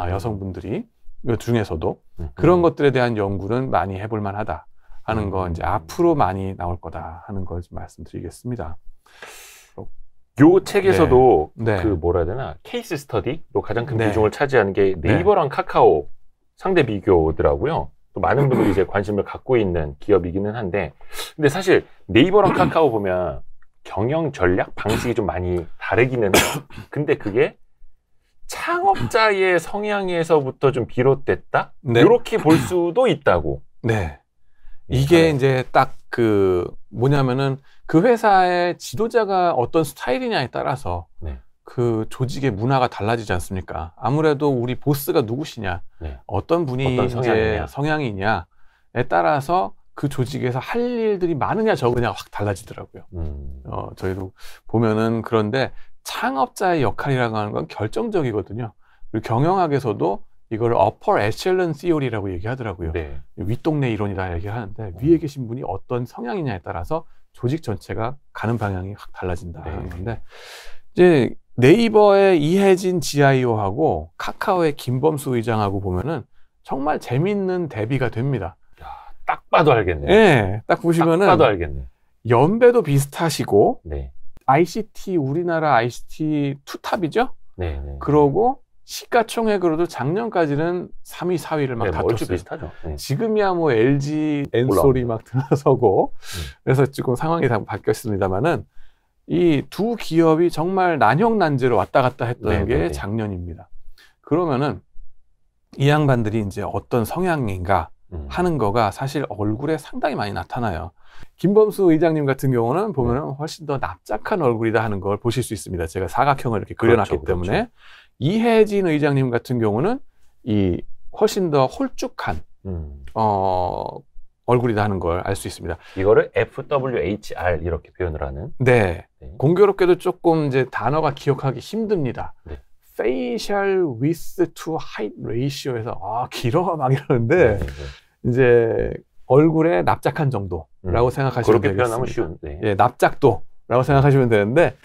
여성분들이 이 중에서도 그런 것들에 대한 연구는 많이 해볼 만하다 하는 거 이제 앞으로 많이 나올 거다 하는 걸 좀 말씀드리겠습니다. 요 책에서도 그 뭐라 해야 되나 케이스 스터디로 가장 큰 비중을 차지하는 게 네이버랑 카카오 상대 비교더라고요. 또 많은 분들이 이제 관심을 갖고 있는 기업이기는 한데, 근데 사실 네이버랑 카카오 보면 경영 전략 방식이 좀 많이 다르기는 해요. 근데 그게 창업자의 성향에서부터 좀 비롯됐다? 이렇게 볼 수도 있다고. 네. 이게 이제 딱 그 뭐냐면은 그 회사의 지도자가 어떤 스타일이냐에 따라서 그 조직의 문화가 달라지지 않습니까? 아무래도 우리 보스가 누구시냐, 어떤 분이 이제 성향이냐에 따라서 그 조직에서 할 일들이 많으냐 적으냐 확 달라지더라고요. 저희도 보면은 그런데 창업자의 역할이라고 하는 건 결정적이거든요. 그리고 경영학에서도 이걸 upper echelon theory라고 얘기하더라고요. 윗동네 이론이다 얘기하는데 위에 계신 분이 어떤 성향이냐에 따라서 조직 전체가 가는 방향이 확 달라진다는 건데, 이제 네이버의 이혜진 GIO하고 카카오의 김범수 의장하고 보면은 정말 재밌는 대비가 됩니다. 야, 딱 봐도 알겠네. 네, 딱 보시면은 딱 봐도 알겠네. 연배도 비슷하시고, ICT 우리나라 ICT 투탑이죠. 그러고 시가총액으로도 작년까지는 3위, 4위를 막 다퉜어요. 비슷하죠. 지금이야 뭐 LG, 엔솔이 막 들어서고 그래서 지금 상황이 다 바뀌었습니다만은 이 두 기업이 정말 난형난제로 왔다 갔다 했던 게 작년입니다. 그러면은 이 양반들이 이제 어떤 성향인가 하는 거가 사실 얼굴에 상당히 많이 나타나요. 김범수 의장님 같은 경우는 보면은 훨씬 더 납작한 얼굴이다 하는 걸 보실 수 있습니다. 제가 사각형을 이렇게 그려놨기 때문에. 이혜진 의장님 같은 경우는 이 훨씬 더 홀쭉한 얼굴이다 하는 걸 알 수 있습니다. 이거를 FWHR 이렇게 표현을 하는. 공교롭게도 조금 이제 단어가 기억하기 힘듭니다. Facial width to height ratio에서 길어 막 이러는데 이제 얼굴의 납작한 정도라고 생각하시면 그렇게 되겠습니다. 표현하면 쉬운데. 예, 납작도라고 생각하시면 되는데,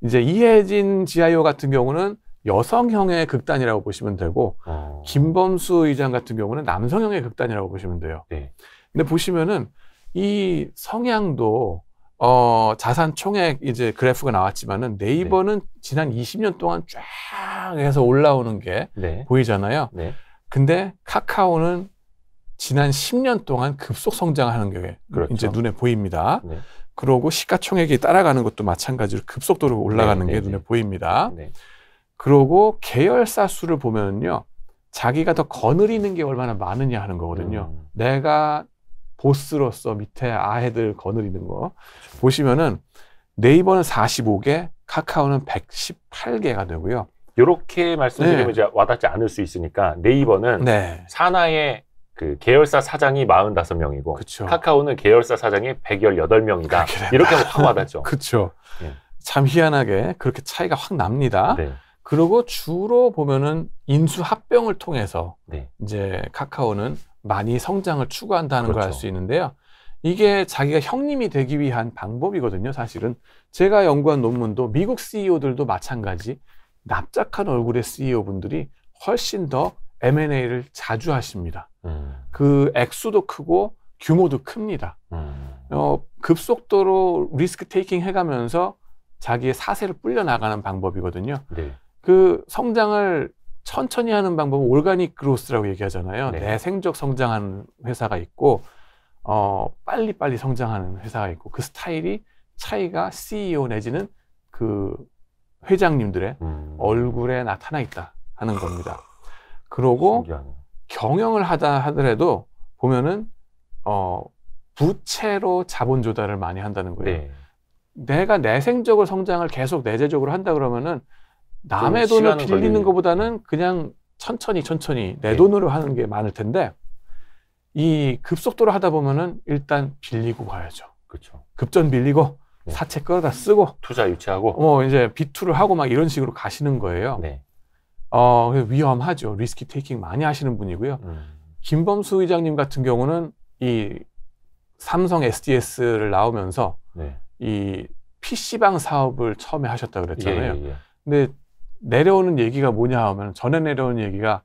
이제 이혜진 GIO 같은 경우는 여성형의 극단이라고 보시면 되고, 김범수 의장 같은 경우는 남성형의 극단이라고 보시면 돼요. 근데 보시면은 이 성향도 자산 총액 이제 그래프가 나왔지만은 네이버는 지난 20년 동안 쫙 해서 올라오는 게 보이잖아요. 근데 카카오는 지난 10년 동안 급속 성장하는 게 이제 눈에 보입니다. 그러고 시가총액이 따라가는 것도 마찬가지로 급속도로 올라가는 게 눈에 보입니다. 그러고 계열사 수를 보면요, 자기가 더 거느리는 게 얼마나 많으냐 하는 거거든요. 내가 보스로서 밑에 아해들 거느리는 거 보시면은 네이버는 45개, 카카오는 118개가 되고요. 이렇게 말씀드리면 이제 와닿지 않을 수 있으니까 네이버는 산하의 그 계열사 사장이 45명이고 그쵸. 카카오는 계열사 사장이 118명이다. 이렇게 확 와닿죠. 그렇죠. 참 희한하게 그렇게 차이가 확 납니다. 그리고 주로 보면은 인수 합병을 통해서 이제 카카오는 많이 성장을 추구한다는 걸 알 수 있는데요. 이게 자기가 형님이 되기 위한 방법이거든요. 사실은 제가 연구한 논문도 미국 CEO들도 마찬가지, 납작한 얼굴의 CEO분들이 훨씬 더 M&A를 자주 하십니다. 그 액수도 크고 규모도 큽니다. 급속도로 리스크 테이킹 해가면서 자기의 사세를 불려나가는 방법이거든요. 그 성장을 천천히 하는 방법은 올가닉 그로스라고 얘기하잖아요. 내생적 성장하는 회사가 있고 빨리빨리 성장하는 회사가 있고, 그 스타일이 차이가 CEO 내지는 그 회장님들의 얼굴에 나타나 있다 하는 겁니다. 그러고 경영을 하더라도 보면은 부채로 자본 조달을 많이 한다는 거예요. 내가 내생적으로 성장을 계속 내재적으로 한다 그러면은 남의 돈을 빌리는 것보다는 그냥 천천히 내 돈으로 하는 게 많을 텐데, 이 급속도로 하다 보면은 일단 빌리고 가야죠. 그렇죠. 급전 빌리고 네. 사채 끌어다 쓰고 투자 유치하고 이제 B2를 하고 막 이런 식으로 가시는 거예요. 네. 위험하죠. 리스키 테이킹 많이 하시는 분이고요. 김범수 의장님 같은 경우는 이 삼성 SDS를 나오면서 네. 이 PC방 사업을 처음에 하셨다 그랬잖아요. 예. 근데 내려오는 얘기가 뭐냐 하면 전에 내려오는 얘기가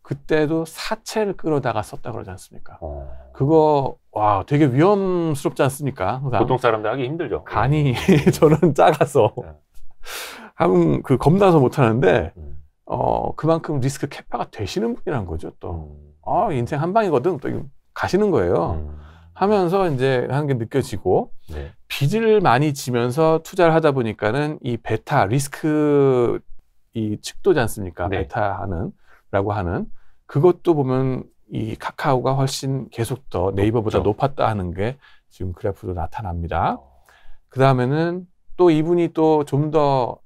그때도 사채를 끌어다가 썼다 그러지 않습니까? 그거 와 되게 위험스럽지 않습니까? 보통 사람들 하기 힘들죠. 간이 저는 작아서 하면 겁나서 못 하는데 그만큼 리스크 캐파가 되시는 분이란 거죠. 또 인생 한 방이거든. 또 가시는 거예요. 하면서 이제 하는 게 느껴지고 네. 빚을 많이 지면서 투자를 하다 보니까는 이 베타 리스크 이 측도지 않습니까? 네. 라고 하는 그것도 보면 이 카카오가 훨씬 계속 더 네이버보다 높았다 하는 게 지금 그래프로 나타납니다. 그 다음에는 또 이분이 또 좀 더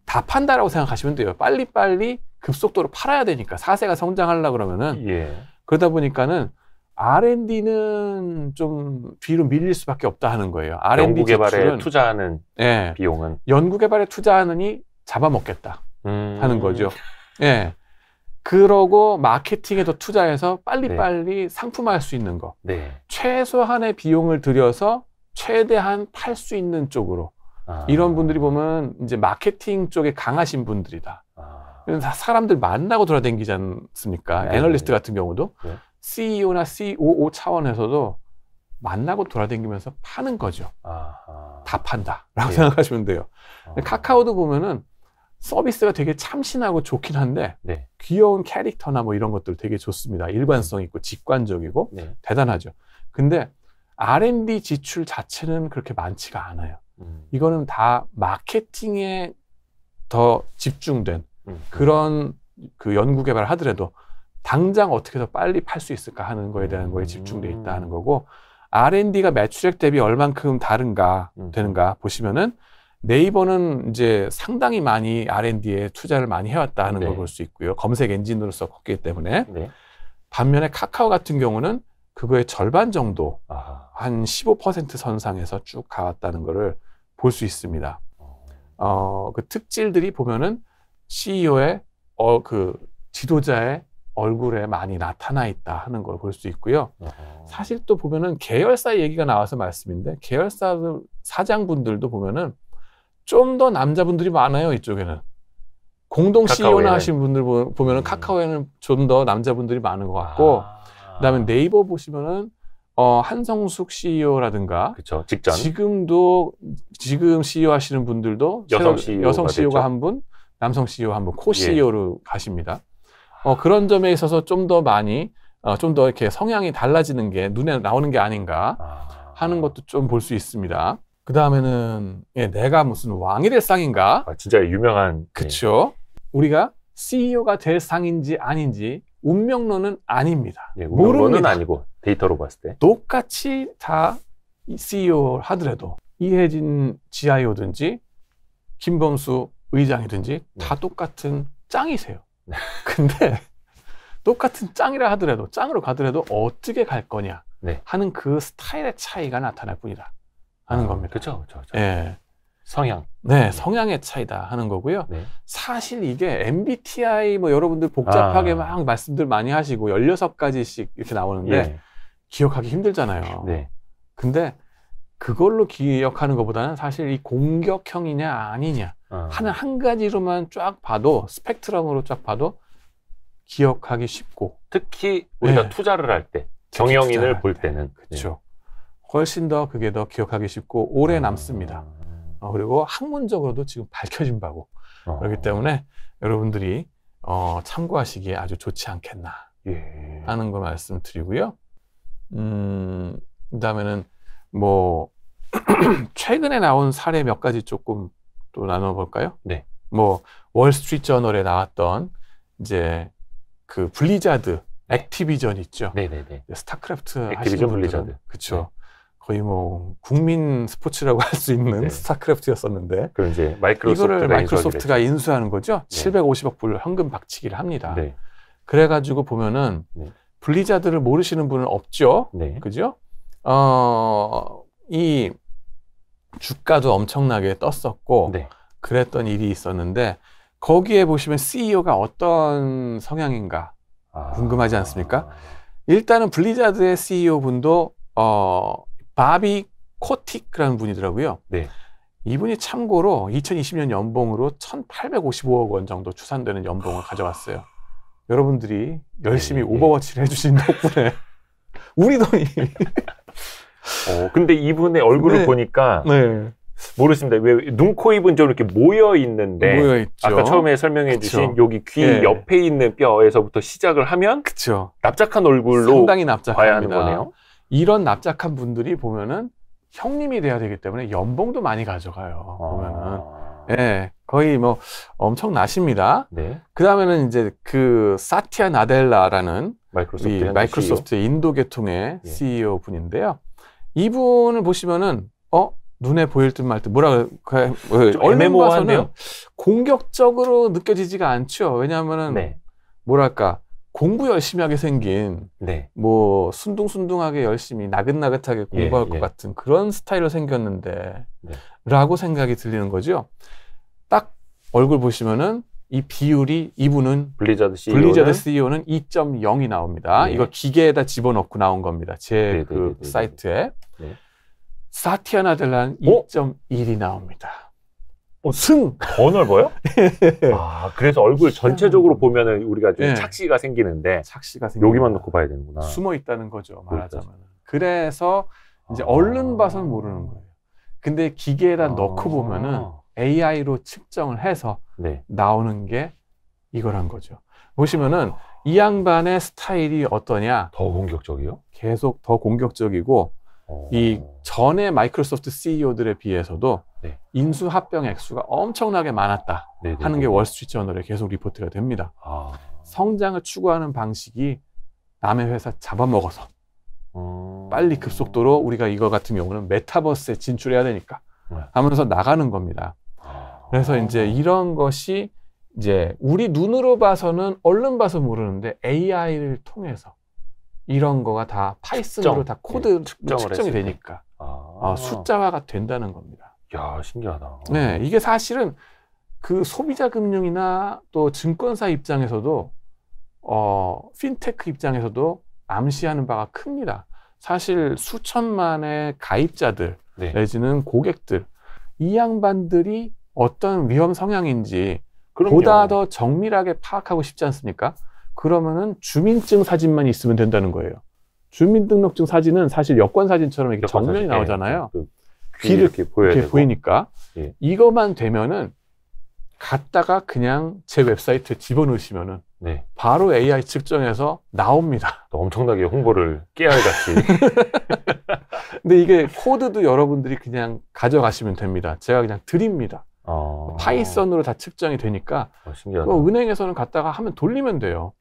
다 판다라고 생각하시면 돼요. 빨리빨리 급속도로 팔아야 되니까 4세가 성장하려고 그러면은 예. 그러다 보니까는 R&D는 좀 뒤로 밀릴 수밖에 없다 하는 거예요. R&D 연구개발에 투자하는 비용은 연구개발에 투자하느니 잡아먹겠다 하는 거죠. 예. 그러고 마케팅에도 투자해서 빨리빨리 상품화할 수 있는 거. 네. 최소한의 비용을 들여서 최대한 팔 수 있는 쪽으로. 이런 분들이 보면 이제 마케팅 쪽에 강하신 분들이다. 사람들 만나고 돌아다니지 않습니까? 네. 애널리스트 같은 경우도 네. CEO나 COO 차원에서도 만나고 돌아다니면서 파는 거죠. 다 판다라고 생각하시면 돼요. 카카오도 보면은 서비스가 되게 참신하고 좋긴 한데 네. 귀여운 캐릭터나 뭐 이런 것들 되게 좋습니다. 일관성 있고 직관적이고 대단하죠. 근데 R&D 지출 자체는 그렇게 많지가 않아요. 이거는 다 마케팅에 더 집중된 그런 연구 개발을 하더라도 당장 어떻게 더 빨리 팔 수 있을까 하는 거에 대한 거에 집중돼 있다 하는 거고 R&D가 매출액 대비 얼만큼 되는가 보시면은 네이버는 이제 상당히 많이 R&D에 투자를 많이 해왔다 하는 걸 볼 수 있고요. 검색 엔진으로서 컸기 때문에. 반면에 카카오 같은 경우는 그거의 절반 정도 한 15% 선상에서 쭉 가왔다는 거를 볼 수 있습니다. 그 특질들이 보면은 CEO의 그 지도자의 얼굴에 많이 나타나 있다 하는 걸 볼 수 있고요. 사실 또 보면은 계열사 얘기가 나와서 말씀인데 계열사 사장분들도 보면은 좀 더 남자분들이 많아요. 이쪽에는 공동 CEO나 하신 분들 보면은 카카오에는 좀 더 남자분들이 많은 것 같고 그다음에 네이버 보시면은 한성숙 CEO라든가 그쵸, 직전 지금 CEO 하시는 분들도 여성 CEO가 한 분, 남성 CEO 한 분, 코 CEO로 가십니다. 그런 점에 있어서 좀 더 많이 좀 더 이렇게 성향이 달라지는 게 눈에 나오는 게 아닌가 하는 것도 좀 볼 수 있습니다. 그 다음에는 내가 무슨 왕이 될 상인가? 진짜 유명한. 그렇죠. 우리가 CEO가 될 상인지 아닌지 운명론은 아닙니다. 운명론은 아니고 데이터로 봤을 때 똑같이 다 CEO 하더라도 이혜진 GIO든지 김범수 의장이든지 다 똑같은 짱이세요. 근데 똑같은 짱이라 하더라도 짱으로 가더라도 어떻게 갈 거냐 하는 그 스타일의 차이가 나타날 뿐이다 하는 겁니다. 그렇죠. 예. 성향. 성향의 차이다 하는 거고요. 사실 이게 MBTI 뭐 여러분들 복잡하게 막 말씀들 많이 하시고 16가지씩 이렇게 나오는데 기억하기 힘들잖아요. 근데 그걸로 기억하는 것보다는 사실 이 공격형이냐 아니냐 하는 한 가지로만 쫙 봐도 스펙트럼으로 쫙 봐도 기억하기 쉽고 특히 우리가 투자를 할 때 경영인을 볼 때는 그렇죠. 훨씬 더 그게 더 기억하기 쉽고 오래 남습니다. 그리고 학문적으로도 지금 밝혀진 바고 그렇기 때문에 여러분들이 참고하시기에 아주 좋지 않겠나 하는 걸 말씀드리고요. 그다음에는 뭐 최근에 나온 사례 몇 가지 조금 또 나눠볼까요? 뭐 월스트리트 저널에 나왔던 이제 그 블리자드 액티비전 있죠. 스타크래프트 액티비전 블리자드. 그렇죠. 거의 뭐 국민 스포츠라고 할 수 있는 스타크래프트였었는데 그럼 이제 이거를 마이크로소프트가 인수하는 거죠. 750억 불 현금 박치기를 합니다. 그래가지고 보면은 블리자드를 모르시는 분은 없죠. 네. 그죠? 이 주가도 엄청나게 떴었고 네. 그랬던 일이 있었는데 거기에 보시면 CEO가 어떤 성향인가 궁금하지 않습니까? 일단은 블리자드의 CEO 분도 바비 코틱이라는 분이더라고요. 네. 이분이 참고로 2020년 연봉으로 1,855억 원 정도 추산되는 연봉을 가져왔어요. 여러분들이 열심히 오버워치를 해주신 덕분에 우리 돈이. 근데 이분의 얼굴을 보니까 모르겠습니다. 왜 눈, 코, 입은 좀 이렇게 모여 있는데 모여있죠. 아까 처음에 설명해 주신 여기 귀 옆에 있는 뼈에서부터 시작을 하면 납작한 얼굴로 상당히 납작합니다. 봐야 하는 거네요. 이런 납작한 분들이 보면은 형님이 돼야 되기 때문에 연봉도 많이 가져가요. 보면은 거의 뭐 엄청나십니다. 네. 그 다음에는 이제 그 사티아 나델라라는 마이크로소프트의 인도 계통의 CEO 분인데요. 이분을 보시면은 눈에 보일 듯 말 듯 뭐라 얼른 봐서는 공격적으로 느껴지지가 않죠. 왜냐하면은 뭐랄까 공부 열심히 하게 생긴 뭐 순둥순둥하게 열심히 나긋나긋하게 공부할 것 같은 그런 스타일로 생겼는데 라고 생각이 들리는 거죠. 딱 얼굴 보시면은 이 비율이 이분은 블리자드 CEO는 2.0이 나옵니다. 이거 기계에다 집어넣고 나온 겁니다. 제 그 사이트에. 사티아 나델라는 2.1이 나옵니다. 승! 더 넓어요? 그래서 얼굴 전체적으로 보면은 우리가 좀 착시가 생기는데 여기만 놓고 봐야 되는구나. 숨어 있다는 거죠, 말하자면. 그래서 이제 얼른 봐서는 모르는 거예요. 근데 기계에다 넣고 보면은 AI로 측정을 해서 나오는 게 이거란 거죠. 보시면은 이 양반의 스타일이 어떠냐? 더 공격적이요? 계속 더 공격적이고 이 전에 마이크로소프트 CEO들에 비해서도 인수 합병 액수가 엄청나게 많았다 하는 게 월스트리트저널에 계속 리포트가 됩니다. 성장을 추구하는 방식이 남의 회사 잡아먹어서 빨리 급속도로 우리가 이거 같은 경우는 메타버스에 진출해야 되니까 하면서 나가는 겁니다. 그래서 이제 이런 것이 이제 우리 눈으로 봐서는 얼른 봐서 모르는데 AI를 통해서 이런 거가 다 파이썬으로 다 코드 측정이 되니까 숫자화가 된다는 겁니다. 야, 신기하다. 네, 이게 사실은 그 소비자 금융이나 또 증권사 입장에서도 핀테크 입장에서도 암시하는 바가 큽니다. 사실 수천만의 가입자들 내지는 고객들 이 양반들이 어떤 위험 성향인지 보다 더 정밀하게 파악하고 싶지 않습니까? 그러면은 주민증 사진만 있으면 된다는 거예요. 주민등록증 사진은 사실 여권 사진처럼 이렇게 정면이 나오잖아요. 귀를 이렇게 보이니까 이것만 되면은 갖다가 그냥 제 웹사이트에 집어넣으시면은 바로 AI 측정해서 나옵니다. 엄청나게 홍보를 깨알같이. 근데 이게 코드도 여러분들이 그냥 가져가시면 됩니다. 제가 그냥 드립니다. 파이썬으로 다 측정이 되니까 은행에서는 갖다가 하면 돌리면 돼요.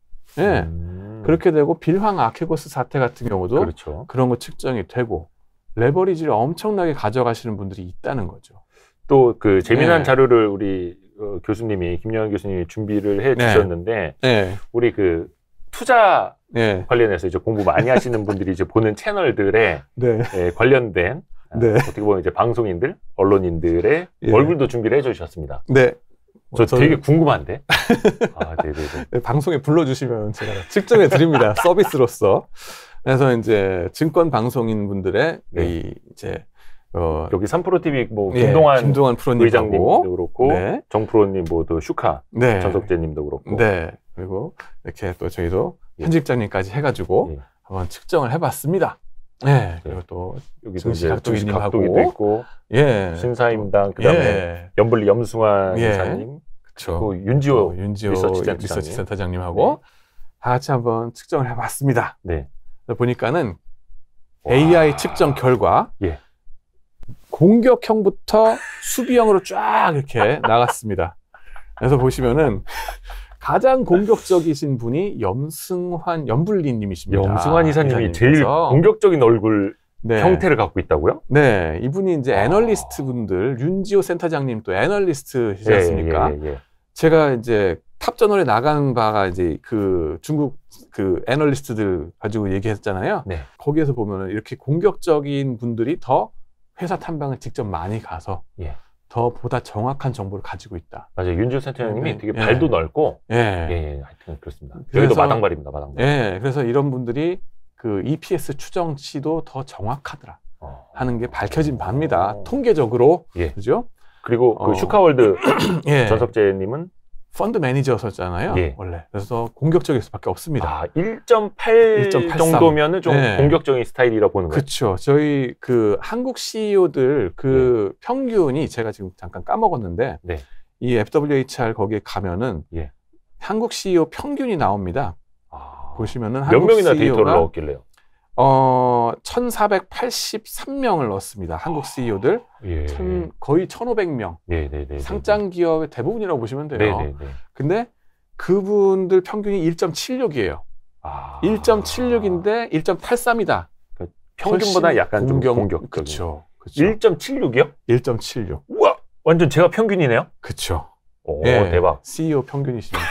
그렇게 되고 빌황 아케고스 사태 같은 경우도 그런 거 측정이 되고 레버리지를 엄청나게 가져가시는 분들이 있다는 거죠. 또 그 재미난 자료를 우리 교수님이 김영환 교수님이 준비를 해 주셨는데 우리 그 투자 관련해서 이제 공부 많이 하시는 분들이 이제 보는 채널들에 관련된 어떻게 보면 이제 방송인들, 언론인들의 얼굴도 준비를 해주셨습니다. 저 되게 궁금한데. 방송에 불러주시면 제가 측정해 드립니다. 서비스로서. 그래서 이제 증권 방송인 분들의 이제 여기 3프로TV 뭐 김동환 프로님도 의장님도 그렇고 정프로님 모두 슈카 전석재님도 그렇고 그리고 이렇게 또 저희도 편집장님까지 해가지고 한번 측정을 해봤습니다. 그리고 또 여기도 이제 각도기도 있고 신사임당 그다음에 연불리 염승환 이사님 그리고 윤지호 리서치 센터장님하고 다 같이 한번 측정을 해봤습니다. 보니까는 AI 측정 결과 공격형부터 수비형으로 쫙 이렇게 나갔습니다. 그래서 보시면은 가장 공격적이신 분이 염불리님이십니다. 염승환 이사님이 제일 공격적인 얼굴 형태를 갖고 있다고요? 네, 이분이 이제 애널리스트 분들, 윤지호 센터장님 또 애널리스트시지 않습니까? 제가 이제 탑저널에 나간 바가 이제 그 중국 그 애널리스트들 가지고 얘기했잖아요. 네. 거기에서 보면은 이렇게 공격적인 분들이 더 회사 탐방을 직접 많이 가서 예. 더 보다 정확한 정보를 가지고 있다. 맞아요. 윤주 센터장님이 되게 발도 넓고. 하여튼 그렇습니다. 여기도 마당발입니다. 마당발. 예. 그래서 이런 분들이 그 EPS 추정 시도 더 정확하더라 하는 게 밝혀진 바입니다. 통계적으로. 그죠? 그리고 그 슈카월드 전석재님은 펀드 매니저였잖아요. 원래. 그래서 공격적일 수밖에 없습니다. 1.8 정도면은 좀 공격적인 스타일이라 보는 거예요. 그렇죠. 저희 그 한국 CEO들 그 평균이 제가 지금 잠깐 까먹었는데 이 FWHR 거기에 가면은 한국 CEO 평균이 나옵니다. 보시면은 몇 명이나 데이터를 넣었길래요? 1483명을 넣었습니다. 한국 CEO들. 거의 1500명. 상장 기업의 대부분이라고 보시면 돼요. 근데 그분들 평균이 1.76이에요. 1.76인데 1.83이다. 그러니까 평균보다 약간 좀 공격적인. 그렇죠. 1.76이요? 1.76. 우와! 완전 제가 평균이네요? 그렇죠. 오, 대박. CEO 평균이시네요.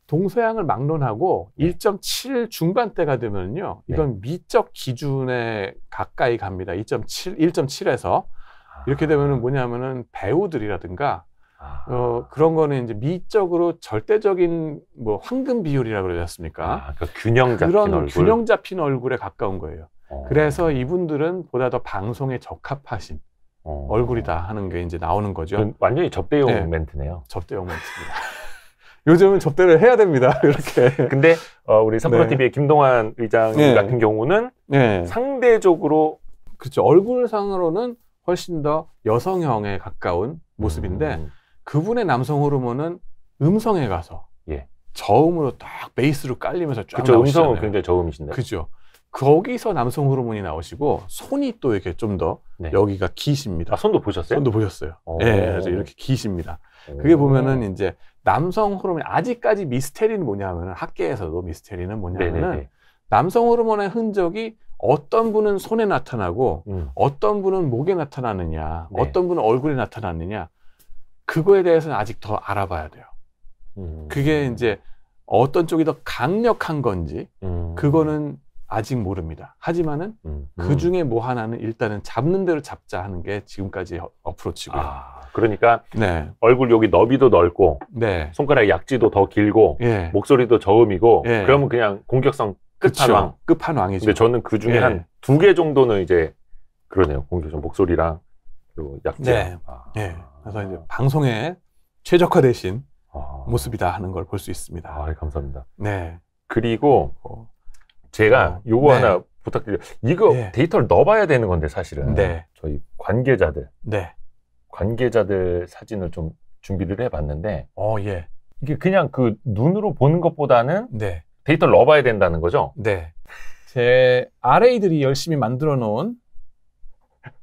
동서양을 막론하고 1.7 중반대가 되면요, 이건 미적 기준에 가까이 갑니다. 1.7에서 이렇게 되면은 뭐냐면은 배우들이라든가 그런 거는 이제 미적으로 절대적인 뭐 황금 비율이라고 그러지 않습니까? 그러니까 균형 잡힌 얼굴. 균형 잡힌 얼굴에 가까운 거예요. 그래서 이분들은 보다 더 방송에 적합하신 얼굴이다 하는 게 이제 나오는 거죠. 완전히 접대용 멘트네요. 접대용 멘트입니다. 요즘은 접대를 해야 됩니다. 이렇게. 근데 우리 삼프로TV의 김동환 의장 같은 경우는 상대적으로 그렇죠. 얼굴상으로는 훨씬 더 여성형에 가까운 모습인데 그분의 남성 호르몬은 음성에 가서 저음으로 딱 베이스로 깔리면서 쫙 나오시잖아요. 음성은 굉장히 저음이신데. 그죠. 거기서 남성 호르몬이 나오시고 손이 또 이렇게 좀 더 여기가 기십니다. 손도 보셨어요? 손도 보셨어요. 그래서 이렇게 기십니다. 그게 보면은 이제 남성 호르몬이 아직까지 미스테리는 뭐냐면은 학계에서도 미스테리는 뭐냐면은 남성 호르몬의 흔적이 어떤 분은 손에 나타나고 어떤 분은 목에 나타나느냐, 어떤 분은 얼굴에 나타나느냐, 그거에 대해서는 아직 더 알아봐야 돼요. 그게 이제 어떤 쪽이 더 강력한 건지 그거는 아직 모릅니다. 하지만은 그 중에 뭐 하나는 일단은 잡는 대로 잡자 하는 게 지금까지 어프로치고요. 그러니까 얼굴 여기 너비도 넓고 손가락 약지도 더 길고 목소리도 저음이고 그러면 그냥 공격성 끝판왕. 끝판왕이죠. 근데 저는 그 중에 한 2개 정도는 이제 그러네요. 공격성 목소리랑 그리고 약지. 그래서 이제 방송에 최적화되신 모습이다 하는 걸 볼 수 있습니다. 감사합니다. 그리고 제가 요거 하나 부탁드려요. 이거 데이터를 넣어봐야 되는 건데 사실은 저희 관계자들 사진을 좀 준비를 해봤는데 이게 그냥 그 눈으로 보는 것보다는 데이터를 넣어봐야 된다는 거죠? 제 RA들이 열심히 만들어 놓은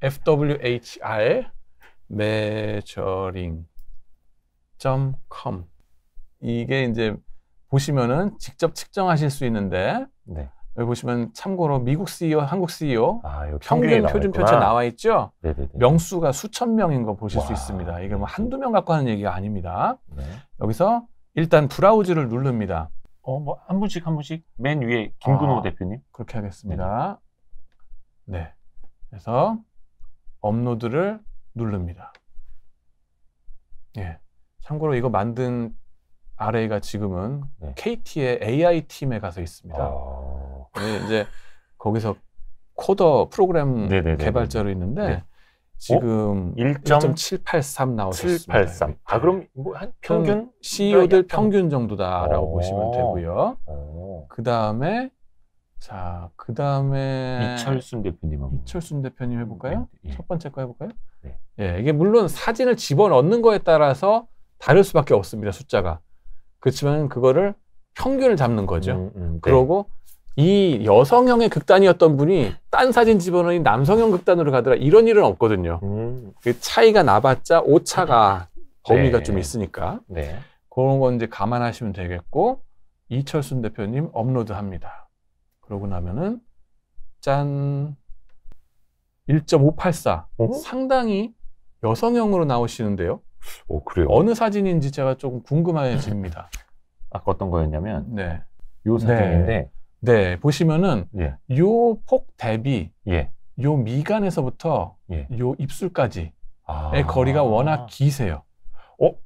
FWHR measuring.com 이게 이제 보시면은 직접 측정하실 수 있는데 여기 보시면 참고로 미국 CEO, 한국 CEO 평균 표준표체 나와 있죠? 명수가 수천 명인 거 보실 수 있습니다. 이게 뭐 한두 명 갖고 하는 얘기가 아닙니다. 여기서 일단 브라우즈를 누릅니다. 뭐 한 분씩 맨 위에 김근호 대표님 그렇게 하겠습니다. 그래서 업로드를 누릅니다. 참고로 이거 만든 RA가 지금은 KT의 AI 팀에 가서 있습니다. 이제 거기서 코더 프로그램 개발자로 있는데 지금 1.783 나오셨습니다. 783. 그럼 뭐 한 평균? CEO들 평균 정도다라고 보시면 되고요. 그 다음에 이철순 대표님 해볼까요? 첫 번째 거 해볼까요? 이게 물론 사진을 집어넣는 거에 따라서 다를 수밖에 없습니다. 숫자가. 그렇지만 그거를 평균을 잡는 거죠. 그러고 이 여성형의 극단이었던 분이 딴 사진 집어넣으니 남성형 극단으로 가더라. 이런 일은 없거든요. 그 차이가 나봤자 오차가 범위가 좀 있으니까 그런 건 이제 감안하시면 되겠고 이철순 대표님 업로드합니다. 그러고 나면은 짠 1.584 상당히 여성형으로 나오시는데요. 오, 그래요? 어느 사진인지 제가 조금 궁금해집니다. 아까 어떤 거였냐면, 네. 요 사진인데, 네, 보시면은, 예. 요 폭 대비, 예. 요 미간에서부터, 예. 요 입술까지의 거리가 워낙 기세요.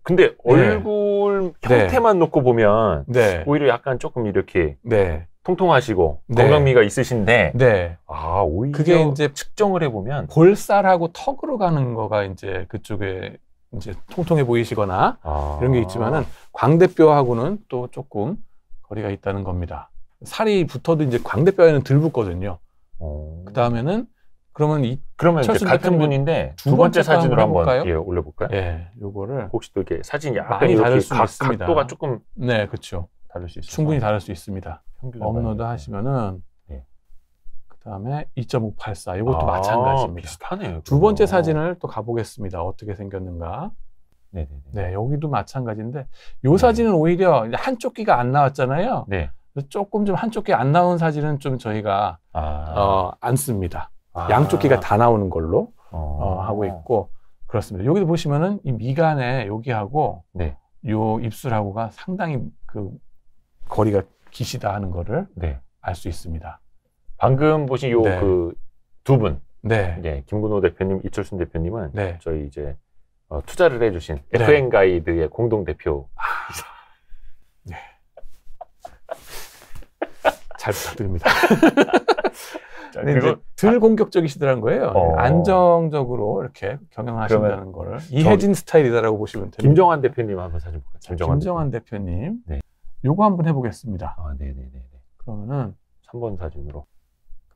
근데 얼굴 형태만 놓고 보면, 오히려 약간 조금 이렇게, 통통하시고, 건강미가 있으신데, 오히려 그게 이제 측정을 해보면, 볼살하고 턱으로 가는 거가 이제 그쪽에 이제 통통해 보이시거나 이런 게 있지만은 광대뼈하고는 또 조금 거리가 있다는 겁니다. 살이 붙어도 이제 광대뼈에는 덜 붙거든요. 그 다음에는 그러면 이제 같은 분인데 두 번째 사진으로 한번 올려볼까요? 예, 요거를 혹시 또 이렇게 사진이 약간 많이 다를 수 있습니다. 각도가 조금 네, 그렇죠. 다를 수 있어요. 충분히 다를 수 있습니다. 업로드 하시면은 그다음에 2.584 이것도 마찬가지입니다. 비슷하네요. 두 번째 사진을 또 가보겠습니다. 어떻게 생겼는가? 네네네. 여기도 마찬가지인데 요 사진은 오히려 한쪽 귀가 안 나왔잖아요. 조금 좀 한쪽 귀 안 나온 사진은 좀 저희가 안 씁니다. 양쪽 귀가 다 나오는 걸로 하고 있고 그렇습니다. 여기도 보시면은 이 미간에 여기하고 요 입술하고가 상당히 그 거리가 기시다 하는 거를 알 수 있습니다. 방금 보신 요 그 두 분, 김근호 대표님, 이철순 대표님은 저희 이제 투자를 해주신 FN 가이드의 공동 대표. 잘 부탁드립니다. 근데 덜 공격적이시더란 거예요. 안정적으로 이렇게 경영하신다는 거를 이혜진 스타일이다라고 보시면 됩니다. 김정환 대표님 한번 사진 볼까요? 김정환 대표님. 요거 한번 해보겠습니다. 네네네. 그러면은 3번 사진으로.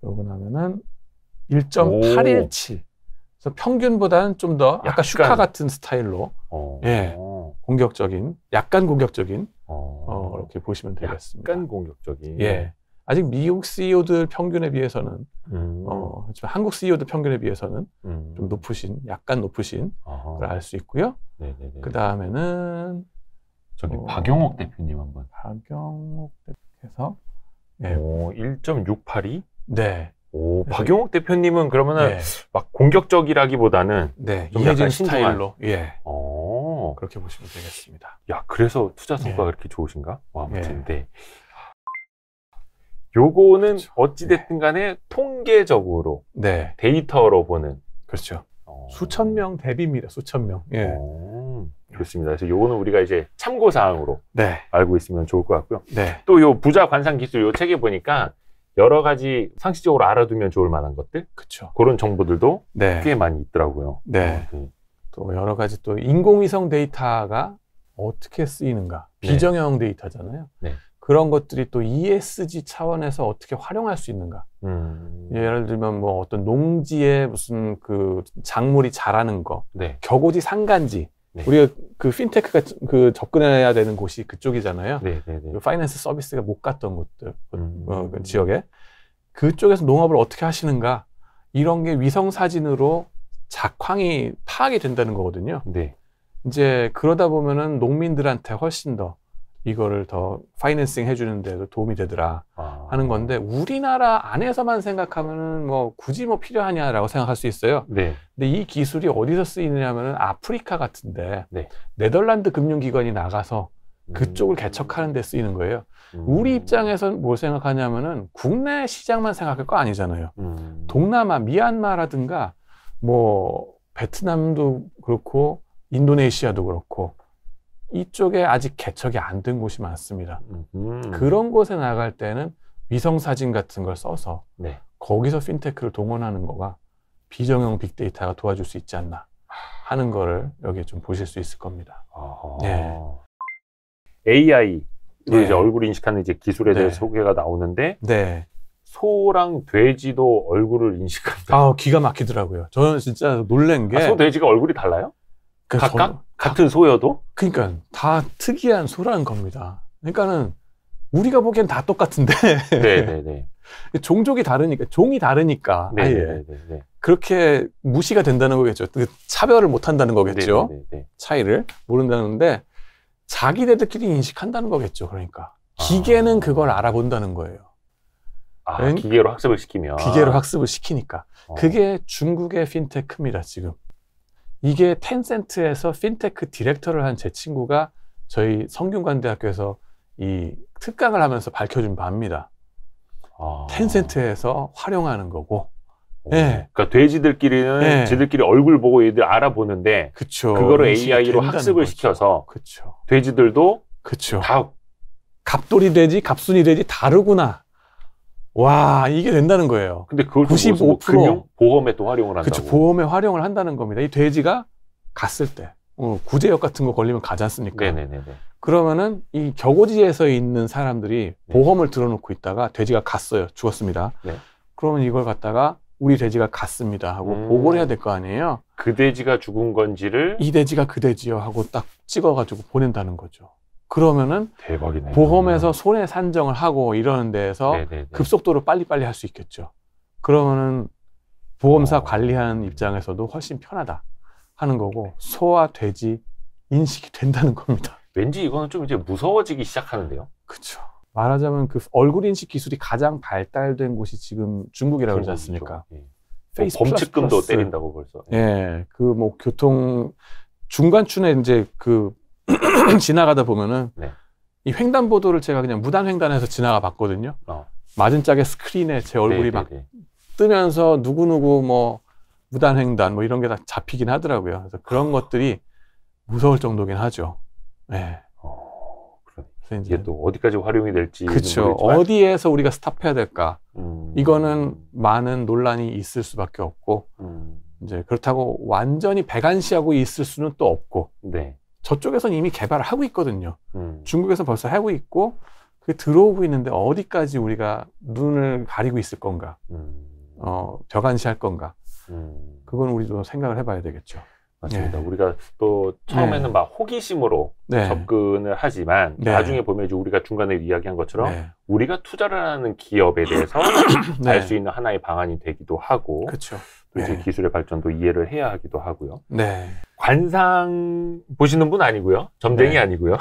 그러고 나면은 1.817. 그래서 평균보다는 좀 더 아까 슈카 같은 스타일로 공격적인, 약간 공격적인 이렇게 보시면 되겠습니다. 약간 공격적인. 아직 미국 CEO들 평균에 비해서는 한국 CEO들 평균에 비해서는 좀 높으신, 약간 높으신 걸 알 수 있고요. 그 다음에는 저기 박용옥 대표님 한번. 박용옥 대표께서 1.682? 박용옥 대표님은 그러면은 막 공격적이라기보다는 좀 이혜진 스타일로 그렇게 보시면 되겠습니다. 그래서 투자 성과가 그렇게 좋으신가? 아무튼 요거는 어찌됐든 간에 통계적으로 데이터로 보는 그렇죠. 수천 명 대비입니다. 수천 명. 좋습니다. 그래서 요거는 우리가 이제 참고사항으로 알고 있으면 좋을 것 같고요. 또 요 부자 관상 기술 요 책에 보니까 여러 가지 상식적으로 알아두면 좋을 만한 것들, 그런 정보들도 꽤 많이 있더라고요. 또 여러 가지 또 인공위성 데이터가 어떻게 쓰이는가, 비정형 데이터잖아요. 그런 것들이 또 ESG 차원에서 어떻게 활용할 수 있는가. 예를 들면 뭐 어떤 농지에 무슨 그 작물이 자라는 거, 격오지 상간지. 우리가 그 핀테크가 그 접근해야 되는 곳이 그쪽이잖아요. 그 파이낸스 서비스가 못 갔던 곳들, 그 지역에. 그쪽에서 농업을 어떻게 하시는가. 이런 게 위성 사진으로 작황이 파악이 된다는 거거든요. 이제 그러다 보면은 농민들한테 훨씬 더 이거를 더 파이낸싱 해주는 데도 도움이 되더라 하는 건데 우리나라 안에서만 생각하면은 뭐 굳이 뭐 필요하냐라고 생각할 수 있어요. 근데 이 기술이 어디서 쓰이느냐면은 아프리카 같은데 네덜란드 금융기관이 나가서 그쪽을 개척하는 데 쓰이는 거예요. 우리 입장에서는 뭘 생각하냐면은 국내 시장만 생각할 거 아니잖아요. 동남아, 미얀마라든가 뭐 베트남도 그렇고 인도네시아도 그렇고 이쪽에 아직 개척이 안 된 곳이 많습니다. 그런 곳에 나갈 때는 위성사진 같은 걸 써서 거기서 핀테크를 동원하는 거가 비정형 빅데이터가 도와줄 수 있지 않나 하는 거를 여기에 좀 보실 수 있을 겁니다. AI, 이제 얼굴 인식하는 이제 기술에 대해서 소개가 나오는데 소랑 돼지도 얼굴을 인식한다. 기가 막히더라고요. 저는 진짜 놀란 게 소, 돼지가 얼굴이 달라요? 각각? 같은 소여도? 그러니까 다 특이한 소라는 겁니다. 그러니까는 우리가 보기엔 다 똑같은데 종족이 다르니까, 종이 다르니까 그렇게 무시가 된다는 거겠죠. 차별을 못 한다는 거겠죠. 차이를 모른다는데 자기네들끼리 인식한다는 거겠죠. 그러니까 기계는 그걸 알아본다는 거예요. 기계로 학습을 시키면. 기계로 학습을 시키니까. 그게 중국의 핀테크입니다, 지금. 이게 텐센트에서 핀테크 디렉터를 한 제 친구가 저희 성균관대학교에서 이 특강을 하면서 밝혀준 바입니다. 텐센트에서 활용하는 거고. 네. 그러니까 돼지들끼리는 네. 지들끼리 얼굴 보고 얘들 알아보는데 그쵸. 그거를 AI로 학습을 거죠. 시켜서 그쵸. 돼지들도 그쵸. 다 갑돌이 돼지, 갑순이 돼지 다르구나. 와, 이게 된다는 거예요. 근데 그걸 95% 금융 보험에 또 활용을 한다고. 그렇죠. 보험에 활용을 한다는 겁니다. 이 돼지가 갔을 때 구제역 같은 거 걸리면 가지 않습니까? 네네네. 그러면은 이 격오지에서 있는 사람들이 보험을 들어놓고 있다가 돼지가 갔어요. 죽었습니다. 네. 그러면 이걸 갖다가 우리 돼지가 갔습니다 하고 보고를 해야 될 거 아니에요. 그 돼지가 죽은 건지를 이 돼지가 그 돼지요 하고 딱 찍어가지고 보낸다는 거죠. 그러면은 대박이네. 보험에서 손해 산정을 하고 이러는 데에서 네네네. 급속도로 빨리빨리 할 수 있겠죠. 그러면은 보험사 관리하는 입장에서도 훨씬 편하다 하는 거고 소와 돼지 인식이 된다는 겁니다. 왠지 이거는 좀 이제 무서워지기 시작하는데요. 그렇죠. 말하자면 그 얼굴 인식 기술이 가장 발달된 곳이 지금 중국이라고 그러지 않습니까? 예. 페이스 범칙금도 때린다고 벌써. 예, 그 뭐 교통 중간춘에 이제 그 지나가다 보면은 네. 이 횡단보도를 제가 그냥 무단 횡단해서 지나가 봤거든요. 맞은 짝의 스크린에 제 얼굴이 막 뜨면서 누구누구 뭐 무단 횡단 뭐 이런 게 다 잡히긴 하더라고요. 그래서 그런 것들이 무서울 정도긴 하죠. 네. 그래서 이게 또 어디까지 활용이 될지. 그렇죠. 어디에서 우리가 스탑해야 될까? 이거는 많은 논란이 있을 수밖에 없고 이제 그렇다고 완전히 배관시하고 있을 수는 또 없고. 네. 저쪽에서는 이미 개발을 하고 있거든요. 중국에서 벌써 하고 있고 그게 들어오고 있는데 어디까지 우리가 눈을 가리고 있을 건가? 벽안시할 건가? 그건 우리도 생각을 해봐야 되겠죠. 맞습니다. 네. 우리가 또 처음에는 막 호기심으로 접근을 하지만 나중에 보면 이제 우리가 중간에 이야기한 것처럼 우리가 투자를 하는 기업에 대해서 알 수 있는 하나의 방안이 되기도 하고 그렇죠. 또 이제 기술의 발전도 이해를 해야 하기도 하고요. 네. 관상 보시는 분 아니고요. 점쟁이 아니고요.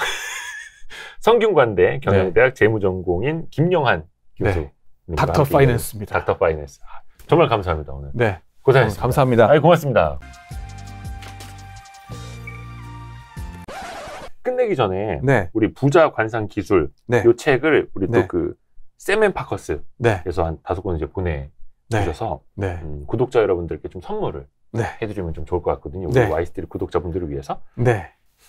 성균관대 경영대학 재무전공인 김영한 교수. 닥터 파이낸스입니다. 닥터 파이낸스. 정말 감사합니다, 오늘. 네. 고생하셨습니다. 감사합니다. 아이, 고맙습니다. 끝내기 전에 우리 부자 관상 기술 이 책을 우리 또 그 샘앤파커스에서 한 5권 이제 보내주셔서 구독자 여러분들께 좀 선물을 해드리면 좀 좋을 것 같거든요. 우리 와이스트리 구독자분들을 위해서.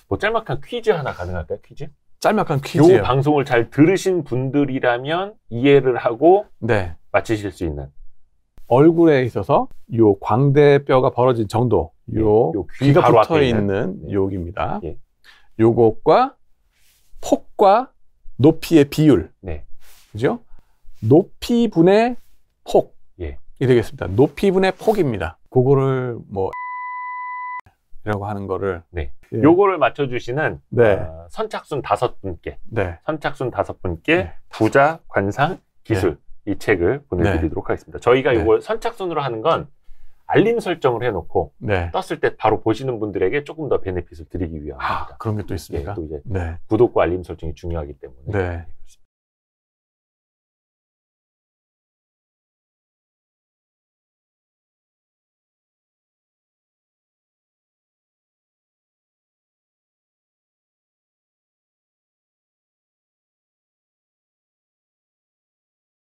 뭐 짤막한 퀴즈 하나 가능할까요? 퀴즈? 짤막한 퀴즈요. 이 방송을 잘 들으신 분들이라면 이해를 하고 맞히실 수 있는. 얼굴에 있어서 요 광대뼈가 벌어진 정도, 요 귀가 붙어 있는 여기입니다. 요것과 폭과 높이의 비율. 그죠? 높이 분의 폭. 이 되겠습니다. 높이 분의 폭입니다. 그거를 뭐 이라고 하는 거를 요거를 맞춰주시는 선착순 5분께 선착순 5분께 부자 관상 기술 이 책을 보내드리도록 하겠습니다. 저희가 요걸 선착순으로 하는 건 알림 설정을 해놓고 떴을 때 바로 보시는 분들에게 조금 더 베네핏을 드리기 위함입니다. 그런 게 또 있습니까? 또 이제 구독과 알림 설정이 중요하기 때문에